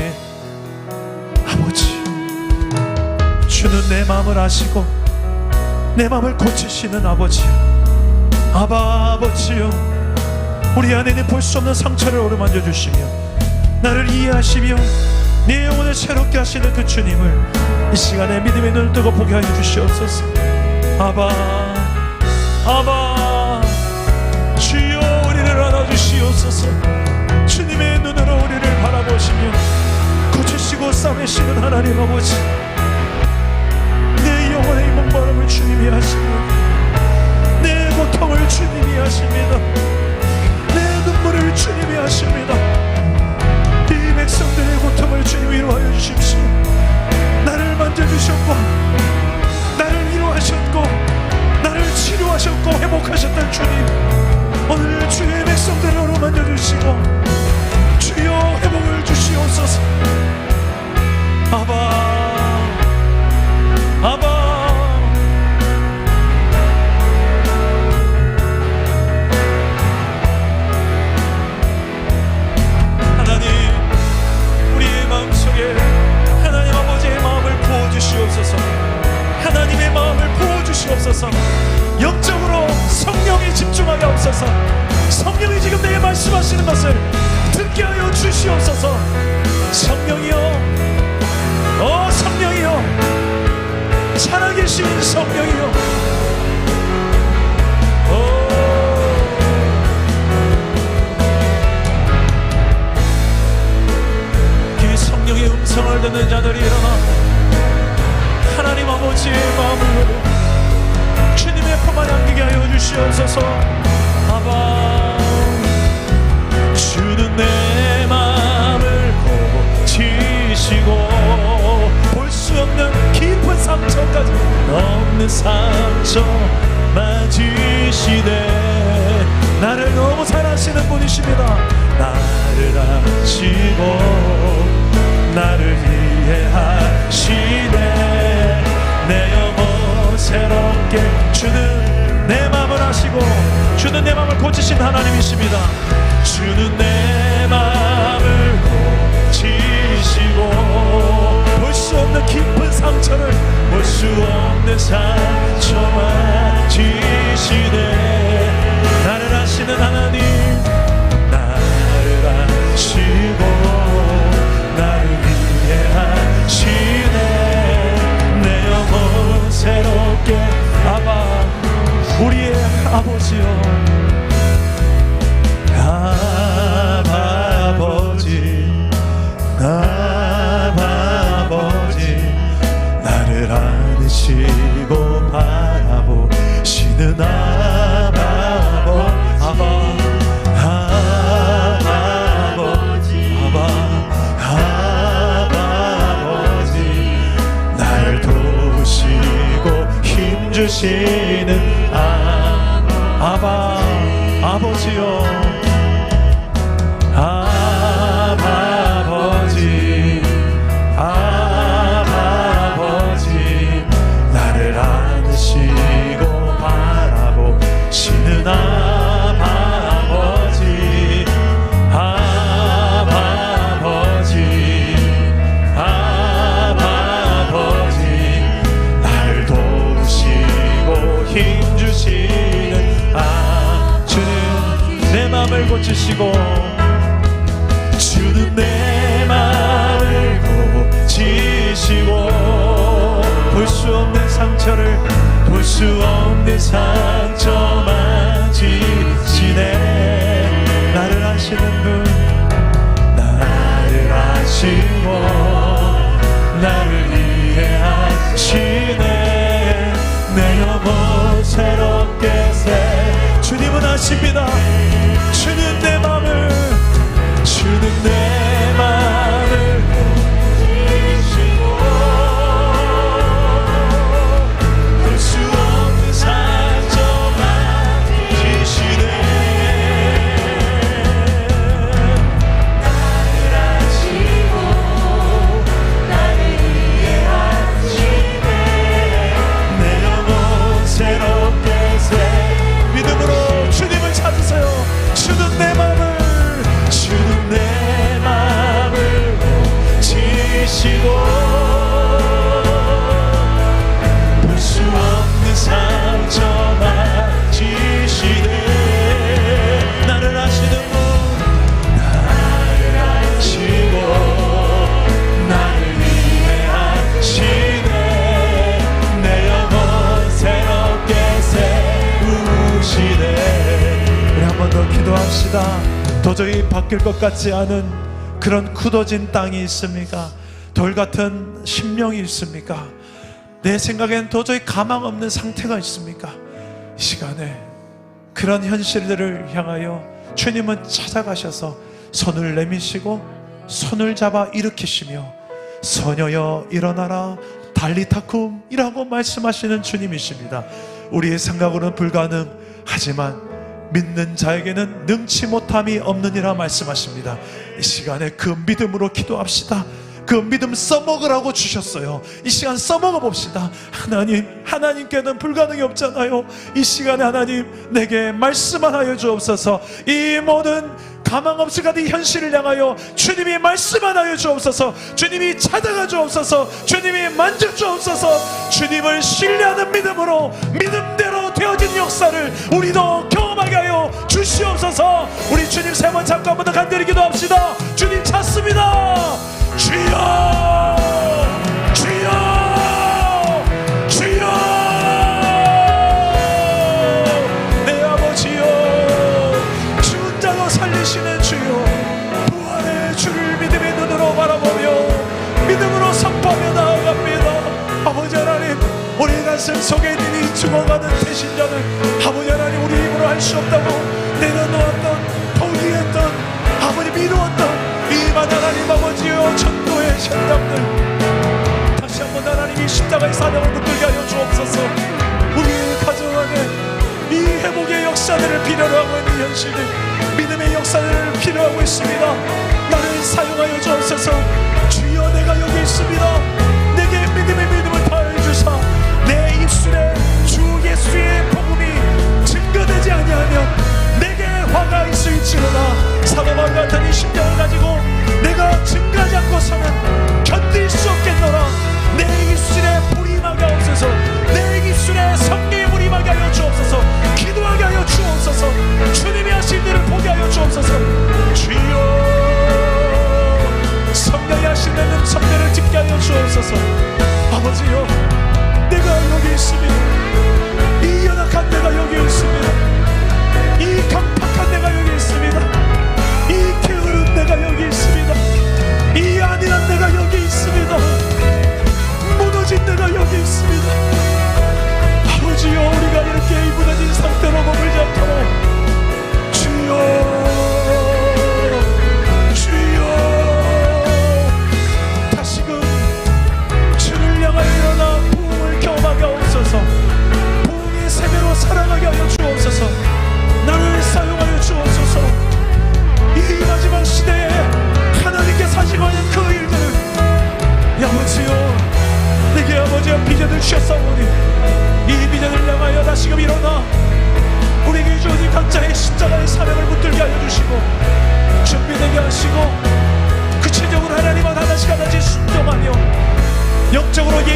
주는 내 마음을 아시고 내 마음을 고치시는 아버지, 아버지요, 우리 안에는 볼 수 없는 상처를 어루만져 주시며 나를 이해하시며 내 영혼을 새롭게 하시는 그 주님을 이 시간에 믿음의 눈을 뜨고 보게 하여 주시옵소서. 아바, 주여, 우리를 안아주시옵소서. 주님의 눈으로 우리를 바라보시며 고치시고 싸매시는 하나님 아버지, 내 영혼의 목마름을 주님이 하시며 내 고통을 주님이 하십니다. 내 눈물을 주님이 하십니다. 이 백성들의 고통을 주님 위로하여 주십시오. 나를 만져주셨고 나를 위로하셨고 나를 치료하셨고 회복하셨던 주님, 오늘 주의 백성들을 어루만져주시고 주여 회복을 주시옵소서. 아바, 하나님, 우리의 마음속에 하나님 아버지의 마음을 부어주시옵소서. 하나님의 마음을 부어주시옵소서. 영적으로 성령이 집중하게 하옵소서. 성령이 지금 내게 말씀하시는 것을 듣게 하여 주시옵소서. 성령이여, 성령이여, 살아계신 성령이여, 그 성령의 음성을 듣는 자들이 일어나 하나님 아버지의 마음을 주님의 품에 안기게 하여 주시옵소서. 아바, 주는 내 마음을 고치시고 볼 수 없는 깊은 상처까지 없는 상처 맞으시네. 나를 너무 사랑하시는 분이십니다. 나를 아시고 나를 이해하시네. 내 영혼 새롭게 주는 내 마음을 아시고 주는 내 마음을 고치신 하나님이십니다. 주는 내 마음을 고치시고 볼 수 없는 깊은 상처를 볼 수 없는 상처 맞으시네. 나를 아시는 하나님, 나를 아시고 나를 이해하시네. 내 영혼 새롭게 아바, 우리의 아버지여, 아버지, 아버지, 나를 안으시고 바라보시는 아버지, 나를 주시는 아바 아버지요, 아버지, 아버지, 나를 안으시고 바라보시는 아버지, 아버지, 아버지, 나를 도우시고 힘주시는 주는 내 맘을 고치시고, 주는 내 맘을 고치시고, 볼 수 없는 상처를 볼 수 없는 상처 만지시네. 나를 아시는 분, 나를 아시고 나를 이해하시네. 내 영혼 새롭게 새. 주님은 아십니다. 주는 내 맘을, 주는 내 맘을 고치시고, 볼 수 없는 상처 만지시네. 나를 아시고 나를 이해하시네. 내 영혼 새롭게 새. 믿음으로 주님을 찾으세요. 주는 내 맘을, 주는 내 맘을 고치시고, 볼 수 없는 상처 만지시네. 나를 아시는 분, 나를 아시고 나를 이해하시네. 내 영혼 새롭게 세우시네. 우리 한 번 더 기도합시다. 도저히 바뀔 것 같지 않은 그런 굳어진 땅이 있습니까? 돌 같은 심령이 있습니까? 내 생각엔 도저히 가망 없는 상태가 있습니까? 이 시간에 그런 현실들을 향하여 주님은 찾아가셔서 손을 내미시고 손을 잡아 일으키시며, 소녀여 일어나라 달리타쿰이라고 말씀하시는 주님이십니다. 우리의 생각으로는 불가능하지만 믿는 자에게는 능치 못함이 없느니라 말씀하십니다. 이 시간에 그 믿음으로 기도합시다. 그 믿음 써먹으라고 주셨어요. 이 시간 써먹어 봅시다. 하나님께는 불가능이 없잖아요. 이 시간에 하나님 내게 말씀만 하여 주옵소서. 이 모든 가망 없을 같은 현실을 향하여 주님이 말씀만 하여 주옵소서. 주님이 찾아가 주옵소서. 주님이 만져 주옵소서. 주님을 신뢰하는 믿음으로 믿음대로 되어진 역사를 우리도 경험하게 하여 주시옵소서. 우리 주님 세 번 잡고 한 번 더 간절히 기도합시다. 주님 찾습니다. 주여, 주여, 주여, 내 아버지여, 죽은 자도 살리시는 주여, 부활의 주를 믿음의 눈으로 바라보며 믿음으로 선포하며 나아갑니다. 아버지 하나님, 우리 가슴 속에 있는 이 죽어가는 배신자들, 아버지 하나님, 우리 힘으로 할 수 없다고 내려놓았던, 포기했던, 아버지 미루었던 이만 하나님 아버지여, 전도의 현장들 다시 한번 하나님이 십자가의 사명을 붙들게 하여 주옵소서. 우리의 가정 안에 이 회복의 역사들을 필요로 하고 있는 현실들, 믿음의 역사들을 필요하고 있습니다. 나를 사용하여 주옵소서. 주여, 내가 여기 있습니다. 내게 믿음을 더해 주사 내 입술에 주 예수의 복음이 증거되지 아니하면 내게 화가 있을지로다. 사도바울 같은 이 심정을 가지고 내가 증거하지 않고서는 견딜 수 없겠노라. 내 입술에 불이 임하게 하옵소서. 내 입술에 성령의 불이 임하게 하여 주옵소서. 기도하게 하여 주옵소서. 주님이 하신 일을 보게 하여 주옵소서. 주여, 성령이 하신 일은 성령을 듣게 하여 주옵소서.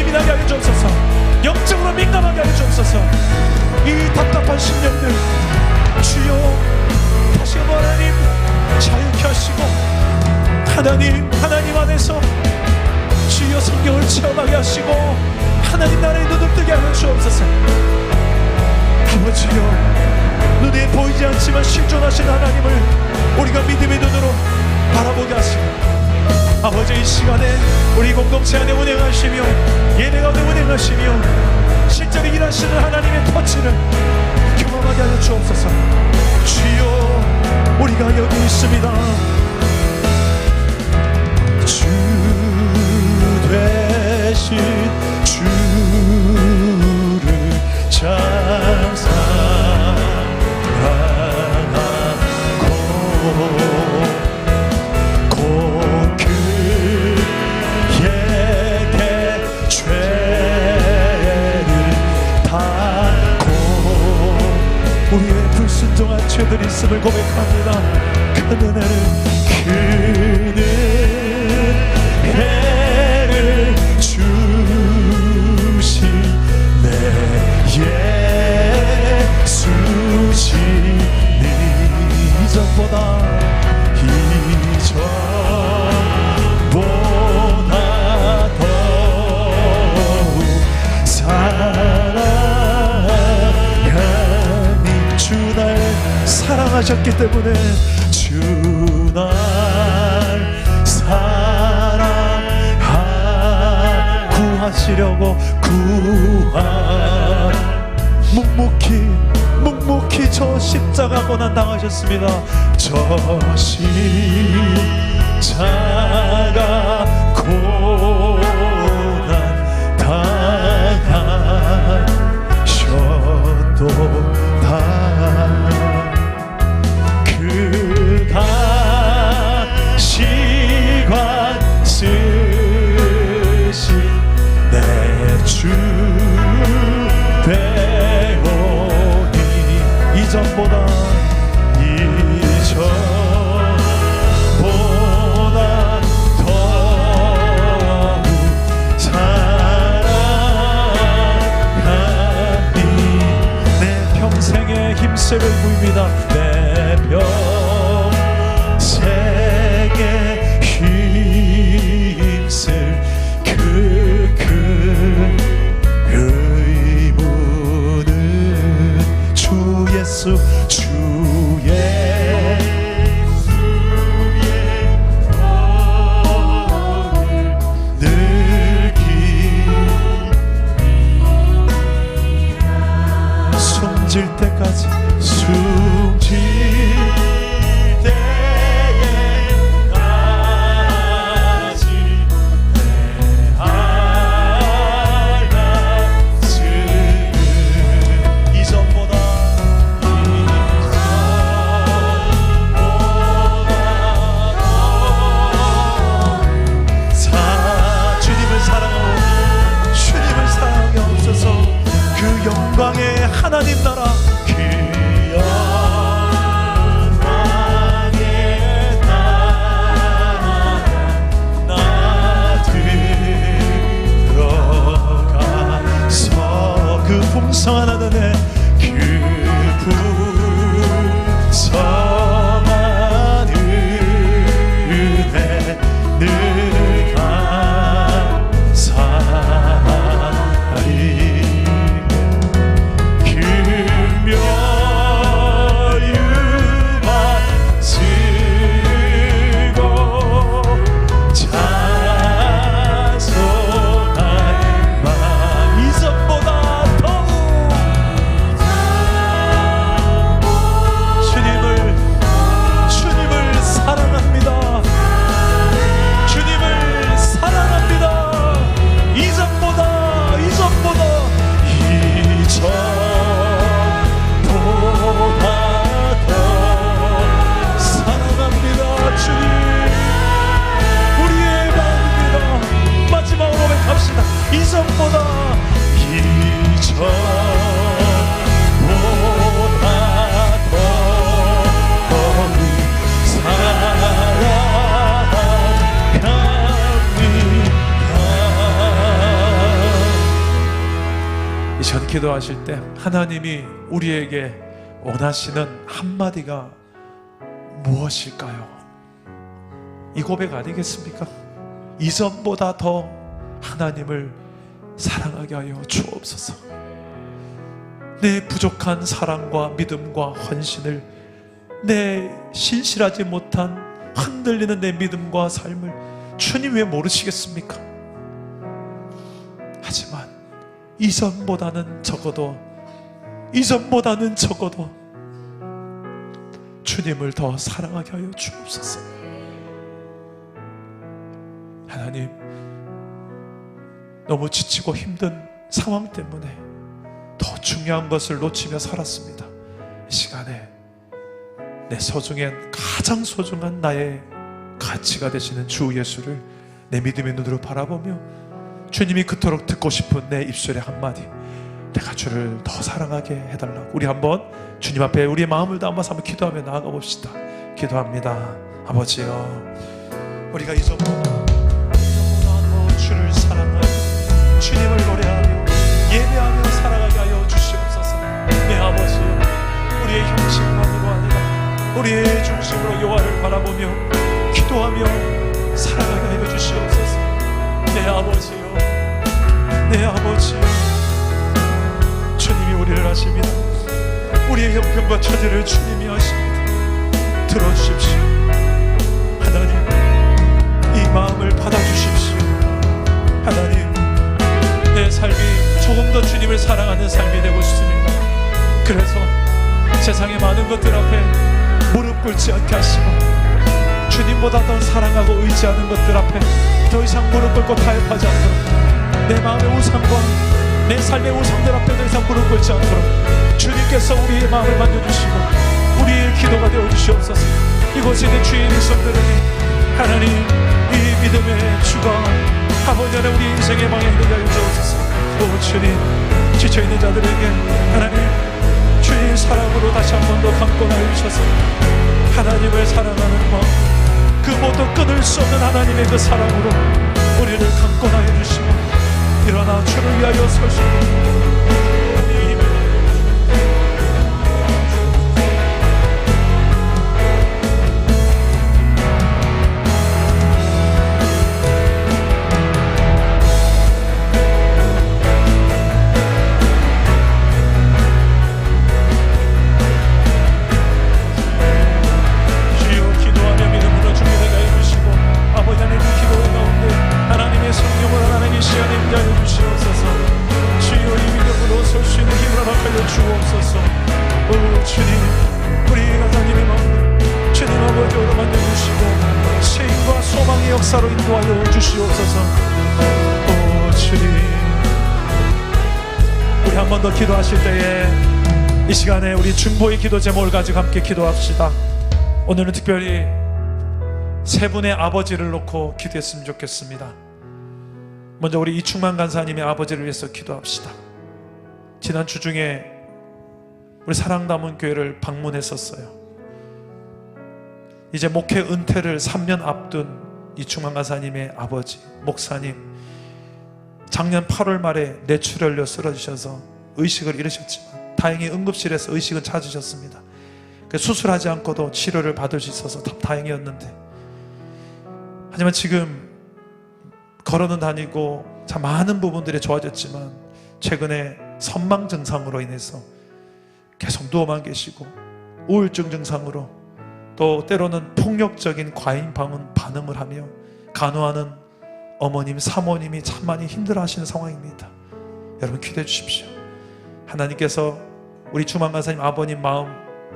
예민하게 하여 주옵소서. 영적으로 민감하게 하여 주옵소서. 이 답답한 심령들 주여 다시 한번 하나님 자유케 하시고 하나님 안에서 주여 성경을 체험하게 하시고 하나님 나라의 눈을 뜨게 하여 주옵소서. 아버지여, 눈에 보이지 않지만 실존하신 하나님을 우리가 믿음의 눈으로 바라보게 하시고 아버지 이 시간에 우리 공동체 안에 운행하시며 예배 가운데 운행하시며 실제로 일하시는 하나님의 터치를 경험하게 하여 주옵소서. 주여 우리가 여기 있습니다. 주 되신 주를 찬양하고 곧 그에게 죄를 닫고 우리의 불순종한 죄들이 있음을 고백합니다. 그는 은혜를 주신 내 예수시니 이전보다 더욱 사랑하니 주 날 사랑하셨기 때문에 주 날 구하시려고 묵묵히 저 십자가 고난 당하셨습니다. 저 십자가 고난 당하셔도 그가 시관 쓰신 내 주 되오니 이전보다 더욱 사랑하니 내 평생의 힘쓸을 부입니다. 내 평생의 힘쓸 의무는 주 예수 주의 숨질 때까지 숨질 때까지 내 알맞음은 이전보다 주님을 사랑하고 주님을 사랑하게 하옵소서. 그 영광의 하나님 나라 그 영광의 나라 나 들어가서 그 풍성한 하늘에 그 풍성한 은혜 늘 감사하리. 기도하실 때 하나님이 우리에게 원하시는 한마디가 무엇일까요? 이 고백 아니겠습니까? 이전보다 더 하나님을 사랑하게 하여 주옵소서. 내 부족한 사랑과 믿음과 헌신을, 내 신실하지 못한 흔들리는 내 믿음과 삶을 주님 왜 모르시겠습니까? 하지만 이전보다는 적어도 주님을 더 사랑하게 하여 주옵소서. 하나님, 너무 지치고 힘든 상황 때문에 더 중요한 것을 놓치며 살았습니다. 이 시간에 내 소중한, 가장 소중한 나의 가치가 되시는 주 예수를 내 믿음의 눈으로 바라보며 주님이 그토록 듣고 싶은 내 입술의 한마디, 내가 주를 더 사랑하게 해달라고 우리 한번 주님 앞에 우리의 마음을 담아서 한번 기도하며 나아가 봅시다. 기도합니다. 아버지여, 우리가 이전보다 더 주를 사랑하며 주님을 노래하며 예배하며 살아가게 하여 주시옵소서. 내 아버지여, 우리의 형식만으로 아니라 우리의 중심으로 여호와를 바라보며 기도하며 살아가게 하여 주시옵소서. 내 아버지여, 내 아버지여, 주님이 우리를 아십니다. 우리의 형편과 처지를 주님이 아십니다. 들어주십시오. 하나님, 이 마음을 받아주십시오. 하나님, 내 삶이 조금 더 주님을 사랑하는 삶이 되고 싶습니다. 그래서 세상의 많은 것들 앞에 무릎 꿇지 않게 하시고 주님보다 더 사랑하고 의지하는 것들 앞에 더 이상 무릎 꿇고 타협하지 않도록, 내 마음의 우상과 내 삶의 우상들 앞에 더 이상 무릎 꿇지 않도록 주님께서 우리의 마음을 만져주시고 우리의 기도가 되어주시옵소서. 이곳에 있는 주의 백성들에게 하나님, 이 믿음의 주가 아버지 안에 우리 인생의 방향이 되게 하여 주옵소서. 오 주님, 지쳐있는 자들에게 하나님 주의 사랑으로 다시 한 번 더 감고 나여 주셔서 하나님을 사랑하는 마음, 그 모두 끊을 수 없는 하나님의 그 사랑으로 우리를 감고 나여 주시고 일어나 주를 위하여 설 수 있는 역사로 인도하여 주시옵소서. 오 주님, 우리 한 번 더 기도하실 때에 이 시간에 우리 중보의 기도 제목을 가지고 함께 기도합시다. 오늘은 특별히 세 분의 아버지를 놓고 기도했으면 좋겠습니다. 먼저 우리 이충만 간사님의 아버지를 위해서 기도합시다. 지난 주 중에 우리 사랑담은 교회를 방문했었어요. 이제 목회 은퇴를 3년 앞둔 이충만 간사님의 아버지 목사님, 작년 8월 말에 뇌출혈로 쓰러지셔서 의식을 잃으셨지만 다행히 응급실에서 의식은 찾으셨습니다. 수술하지 않고도 치료를 받을 수 있어서 다행이었는데, 하지만 지금 걸어는 다니고 참 많은 부분들이 좋아졌지만 최근에 선망 증상으로 인해서 계속 누워만 계시고 우울증 증상으로 또 때로는 폭력적인 과잉 반응을 하며 간호하는 어머님, 사모님이 참 많이 힘들어하시는 상황입니다. 여러분 기도해 주십시오. 하나님께서 우리 주만 간사님 아버님 마음,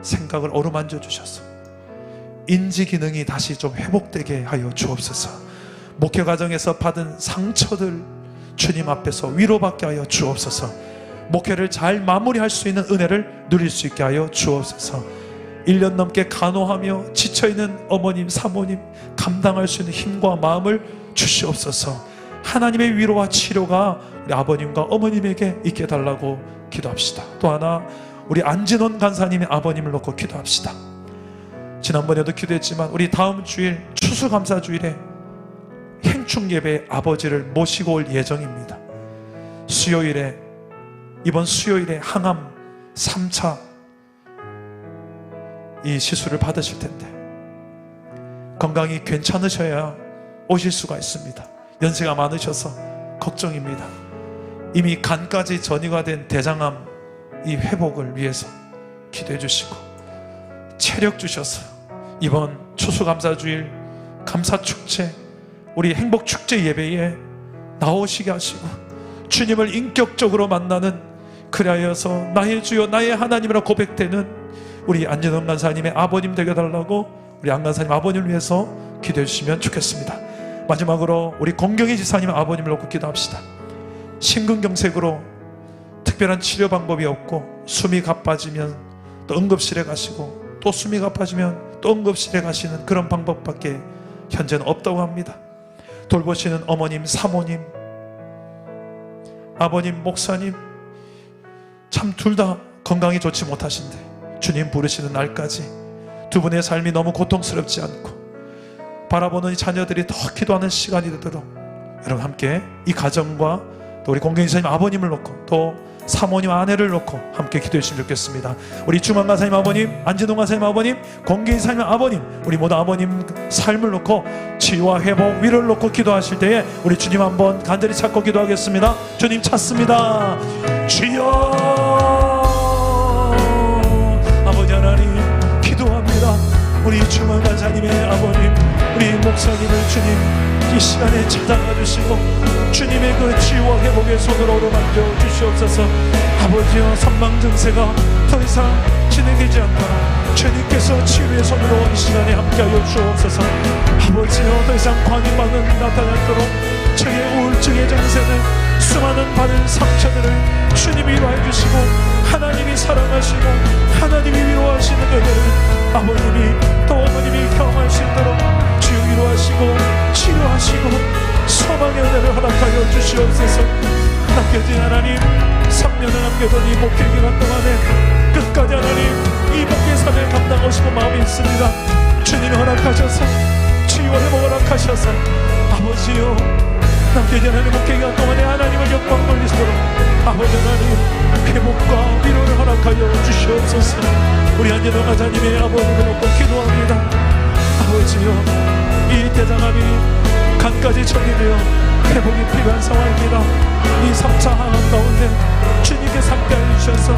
생각을 어루만져 주셔서 인지 기능이 다시 좀 회복되게 하여 주옵소서. 목회 과정에서 받은 상처들 주님 앞에서 위로받게 하여 주옵소서. 목회를 잘 마무리할 수 있는 은혜를 누릴 수 있게 하여 주옵소서. 1년 넘게 간호하며 지쳐있는 어머님, 사모님 감당할 수 있는 힘과 마음을 주시옵소서. 하나님의 위로와 치료가 우리 아버님과 어머님에게 있게 달라고 기도합시다. 또 하나 우리 안진원 간사님의 아버님을 놓고 기도합시다. 지난번에도 기도했지만 우리 다음 주일 추수감사주일에 행충예배 아버지를 모시고 올 예정입니다. 수요일에 이번 수요일에 항암 3차 이 시술을 받으실 텐데 건강이 괜찮으셔야 오실 수가 있습니다. 연세가 많으셔서 걱정입니다. 이미 간까지 전이가 된 대장암 이 회복을 위해서 기도해 주시고 체력 주셔서 이번 추수감사주일 감사축제 우리 행복축제 예배에 나오시게 하시고 주님을 인격적으로 만나는 그리하여서 나의 주여 나의 하나님이라 고백되는 우리 안진원 간사님의 아버님 되게 달라고 우리 안 간사님 아버님을 위해서 기도해 주시면 좋겠습니다. 마지막으로 우리 공경희 지사님 아버님을 놓고 기도합시다. 심근경색으로 특별한 치료 방법이 없고 숨이 가빠지면 또 응급실에 가시고 또 숨이 가빠지면 또 응급실에 가시는 그런 방법밖에 현재는 없다고 합니다. 돌보시는 어머님, 사모님, 아버님, 목사님 참 둘 다 건강이 좋지 못하신데 주님 부르시는 날까지 두 분의 삶이 너무 고통스럽지 않고 바라보는 이 자녀들이 더 기도하는 시간이 되도록 여러분 함께 이 가정과 또 우리 공경희 지사님 아버님을 놓고 또 사모님 아내를 놓고 함께 기도해 주시면 좋겠습니다. 우리 주만 간사님 아버님, 안진동 간사님 아버님, 공경희 지사님 아버님 우리 모두 아버님 삶을 놓고 치유와 회복, 위로를 놓고 기도하실 때에 우리 주님 한번 간절히 찾고 기도하겠습니다. 주님 찾습니다. 주여 아버지 하나님 기도합니다. 우리 주만 간사님의 아버님 우리 목사님을 주님 이 시간에 찾아가 주시고 주님의 그 치유와 회복의 손으로 어루만져 주시옵소서. 아버지여 선망 증세가 더 이상 진행되지 않도록 주님께서 치유의 손으로 이 시간에 함께하여 주옵소서. 아버지여 더 이상 관이방은 나타나지 않도록 저의 우울증의 증세는 수많은 받은 상처들을 주님이 위로해 주시고 하나님이 사랑하시고 하나님이 위로하시는 그들을 아버님이 또 어머님이 경험할 수 있도록 주여 위로하시고 치료하시고 소망의 은혜를 허락하여 주시옵소서. 남겨진 하나님 3년을 남겨둔 이 목회 기간 동안에 끝까지 하나님 이 목회 삶을 감당하시고 마음이 있습니다. 주님이 허락하셔서 치유와 회복을 허락하셔서 아버지요 남겨진 하나님 목회 기간 동안에 하나님을 영광 돌리시도록 아버지 하나님 회복과 위로를 허락하여 주시옵소서. 우리 안진동 간사님의 아버님을 놓고 기도합니다. 아버지요 이 대장암이 간까지 전이되어 회복이 필요한 상황입니다. 이 3차 항암 가운데 주님께서 함께하여 주셔서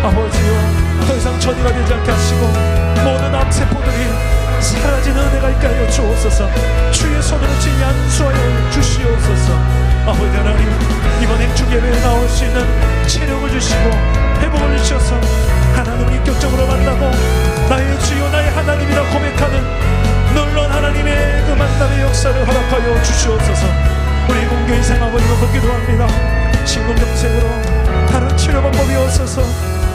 아버지요 더 이상 전이가 되지 않게 하시고 모든 암세포들이 사라지는 은혜가 있게 하여 주옵소서. 주의 손으로 지 안수하여 주시옵소서. 아버지 하나님 이번 행축예배에 나올 수 있는 체력을 주시고 회복을 주셔서 하나님을 인격적으로 만나고 나의 주여 나의 하나님이라 고백하는 놀라운 하나님의 그 만남의 역사를 허락하여 주시옵소서. 우리 공경희 생 아버님을 기도합니다. 심근경색으로 다른 치료 방법이 없어서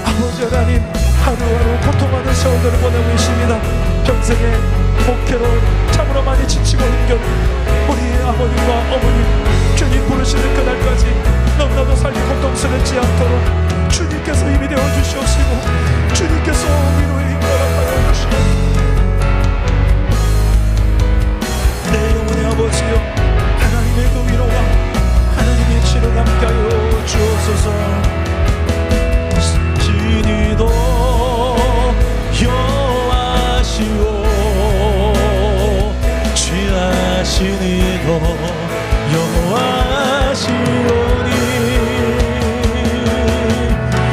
아버지 하나님 하루하루 고통하는 세월들을 보내고 계십니다. 평생에 목회로 참으로 많이 지치고 힘겨운 우리 아버님과 어머님 주님 부르시는 그날까지 너무나도 삶이 고통스럽지 않도록 주님께서 힘이 되어 주시옵시고 주님께서 위로의 힘을 허락하여 주시옵소서. 내 영혼의 아버지여 하나님의 그 위로와 하나님의 치료가 함께하여 주옵소서. 진이도 여호와시오 취하신 이도 여호와시오니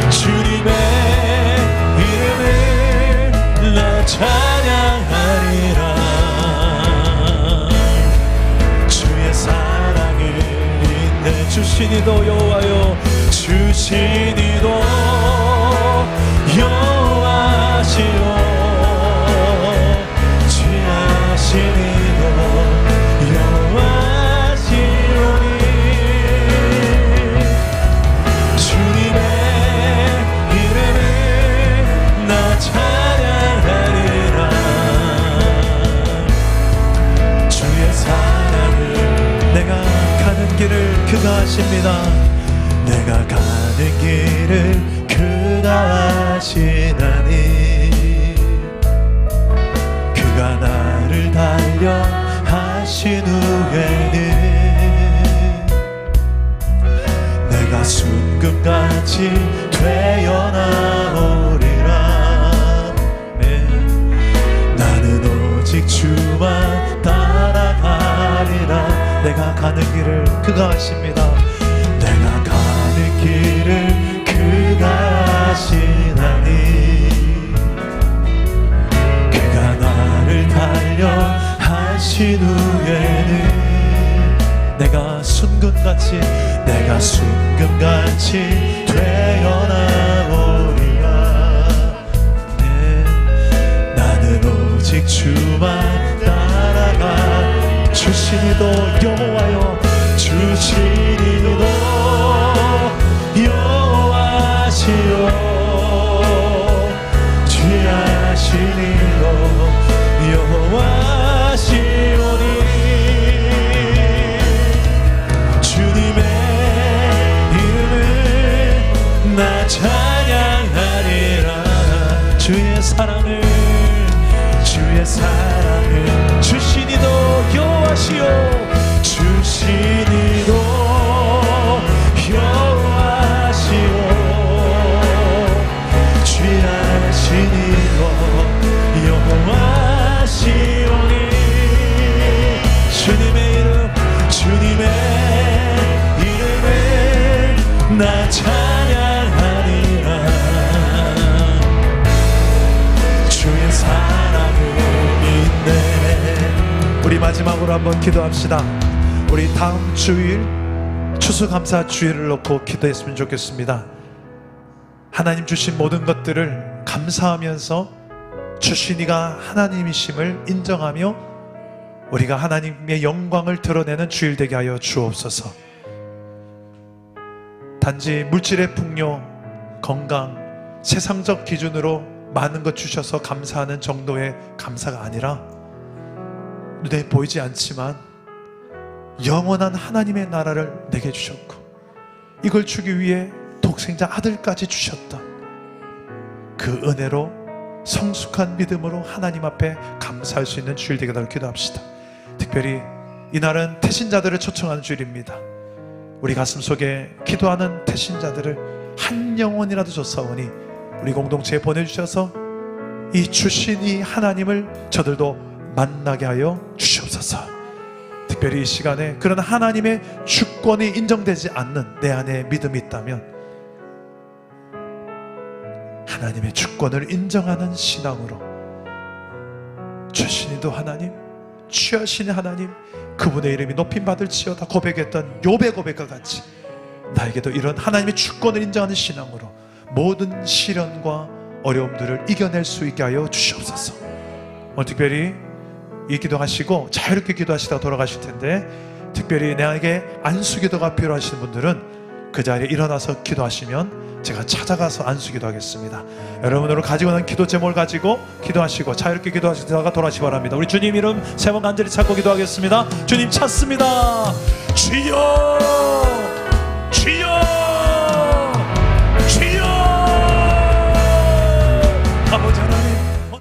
주님의 이름을 나 찬양하리라. 주의 사랑을 인내 주신 이도 여호와여 주신 이도 여호와시오 취하신 이도 여호와시오니 주님의 이름을 나 찬양하리라. 주의 사랑을 내가 가는 길을 그가 하십니다. 내가 가는 길을 그가 하시나니 그가 나를 달려 하신 후에는 내가 숨 순금같이 되어 나오리라. 나는 오직 주만 따라가리라. 내가 가는 길을 그가 아십니다. 내가 가는 길을 그가 아시나니 그가 나를 달려하신 후에는 내가 순금같이 되어 나오리라. 나는 오직 주만 따라가. 주시니도 여호와여, 주시니도 여호와시오, 주하시니도 여호와시오니 주님의 이름을 나 찬양하리라. 주의 사랑을 주시니도 여호와시오, 주시니도 여호와시오, 주하시니도 여호와시오니 주님의 이름을 나 찬양하리라. 주의 사랑을 믿네. 우리 마지막으로 한번 기도합시다. 우리 다음 주일 추수감사 주일을 놓고 기도했으면 좋겠습니다. 하나님 주신 모든 것들을 감사하면서 주신 이가 하나님이심을 인정하며 우리가 하나님의 영광을 드러내는 주일 되게 하여 주옵소서. 단지 물질의 풍요, 건강, 세상적 기준으로 많은 것 주셔서 감사하는 정도의 감사가 아니라 눈에 보이지 않지만 영원한 하나님의 나라를 내게 주셨고 이걸 주기 위해 독생자 아들까지 주셨다. 그 은혜로 성숙한 믿음으로 하나님 앞에 감사할 수 있는 주일 되게 달라고 기도합시다. 특별히 이날은 태신자들을 초청하는 주일입니다. 우리 가슴 속에 기도하는 태신자들을 한 영혼이라도 줬사오니 우리 공동체에 보내주셔서 이 주신 이 하나님을 저들도 만나게 하여 주시옵소서. 특별히 이 시간에 그런 하나님의 주권이 인정되지 않는 내 안에 믿음이 있다면 하나님의 주권을 인정하는 신앙으로 주신이도 하나님, 취하시는 하나님, 그분의 이름이 높임받을지어다 고백했던 욥의 고백과 같이 나에게도 이런 하나님의 주권을 인정하는 신앙으로 모든 시련과 어려움들을 이겨낼 수 있게 하여 주시옵소서. 오늘 특별히 이 기도하시고 자유롭게 기도하시다가 돌아가실 텐데 특별히 내게 안수기도가 필요하신 분들은 그 자리에 일어나서 기도하시면 제가 찾아가서 안수기도 하겠습니다. 여러분으로 가지고 있는 기도 제목을 가지고 기도하시고 자유롭게 기도하시다가 돌아가시기 바랍니다. 우리 주님 이름 세 번 간절히 찾고 기도하겠습니다. 주님 찾습니다. 주여, 주여.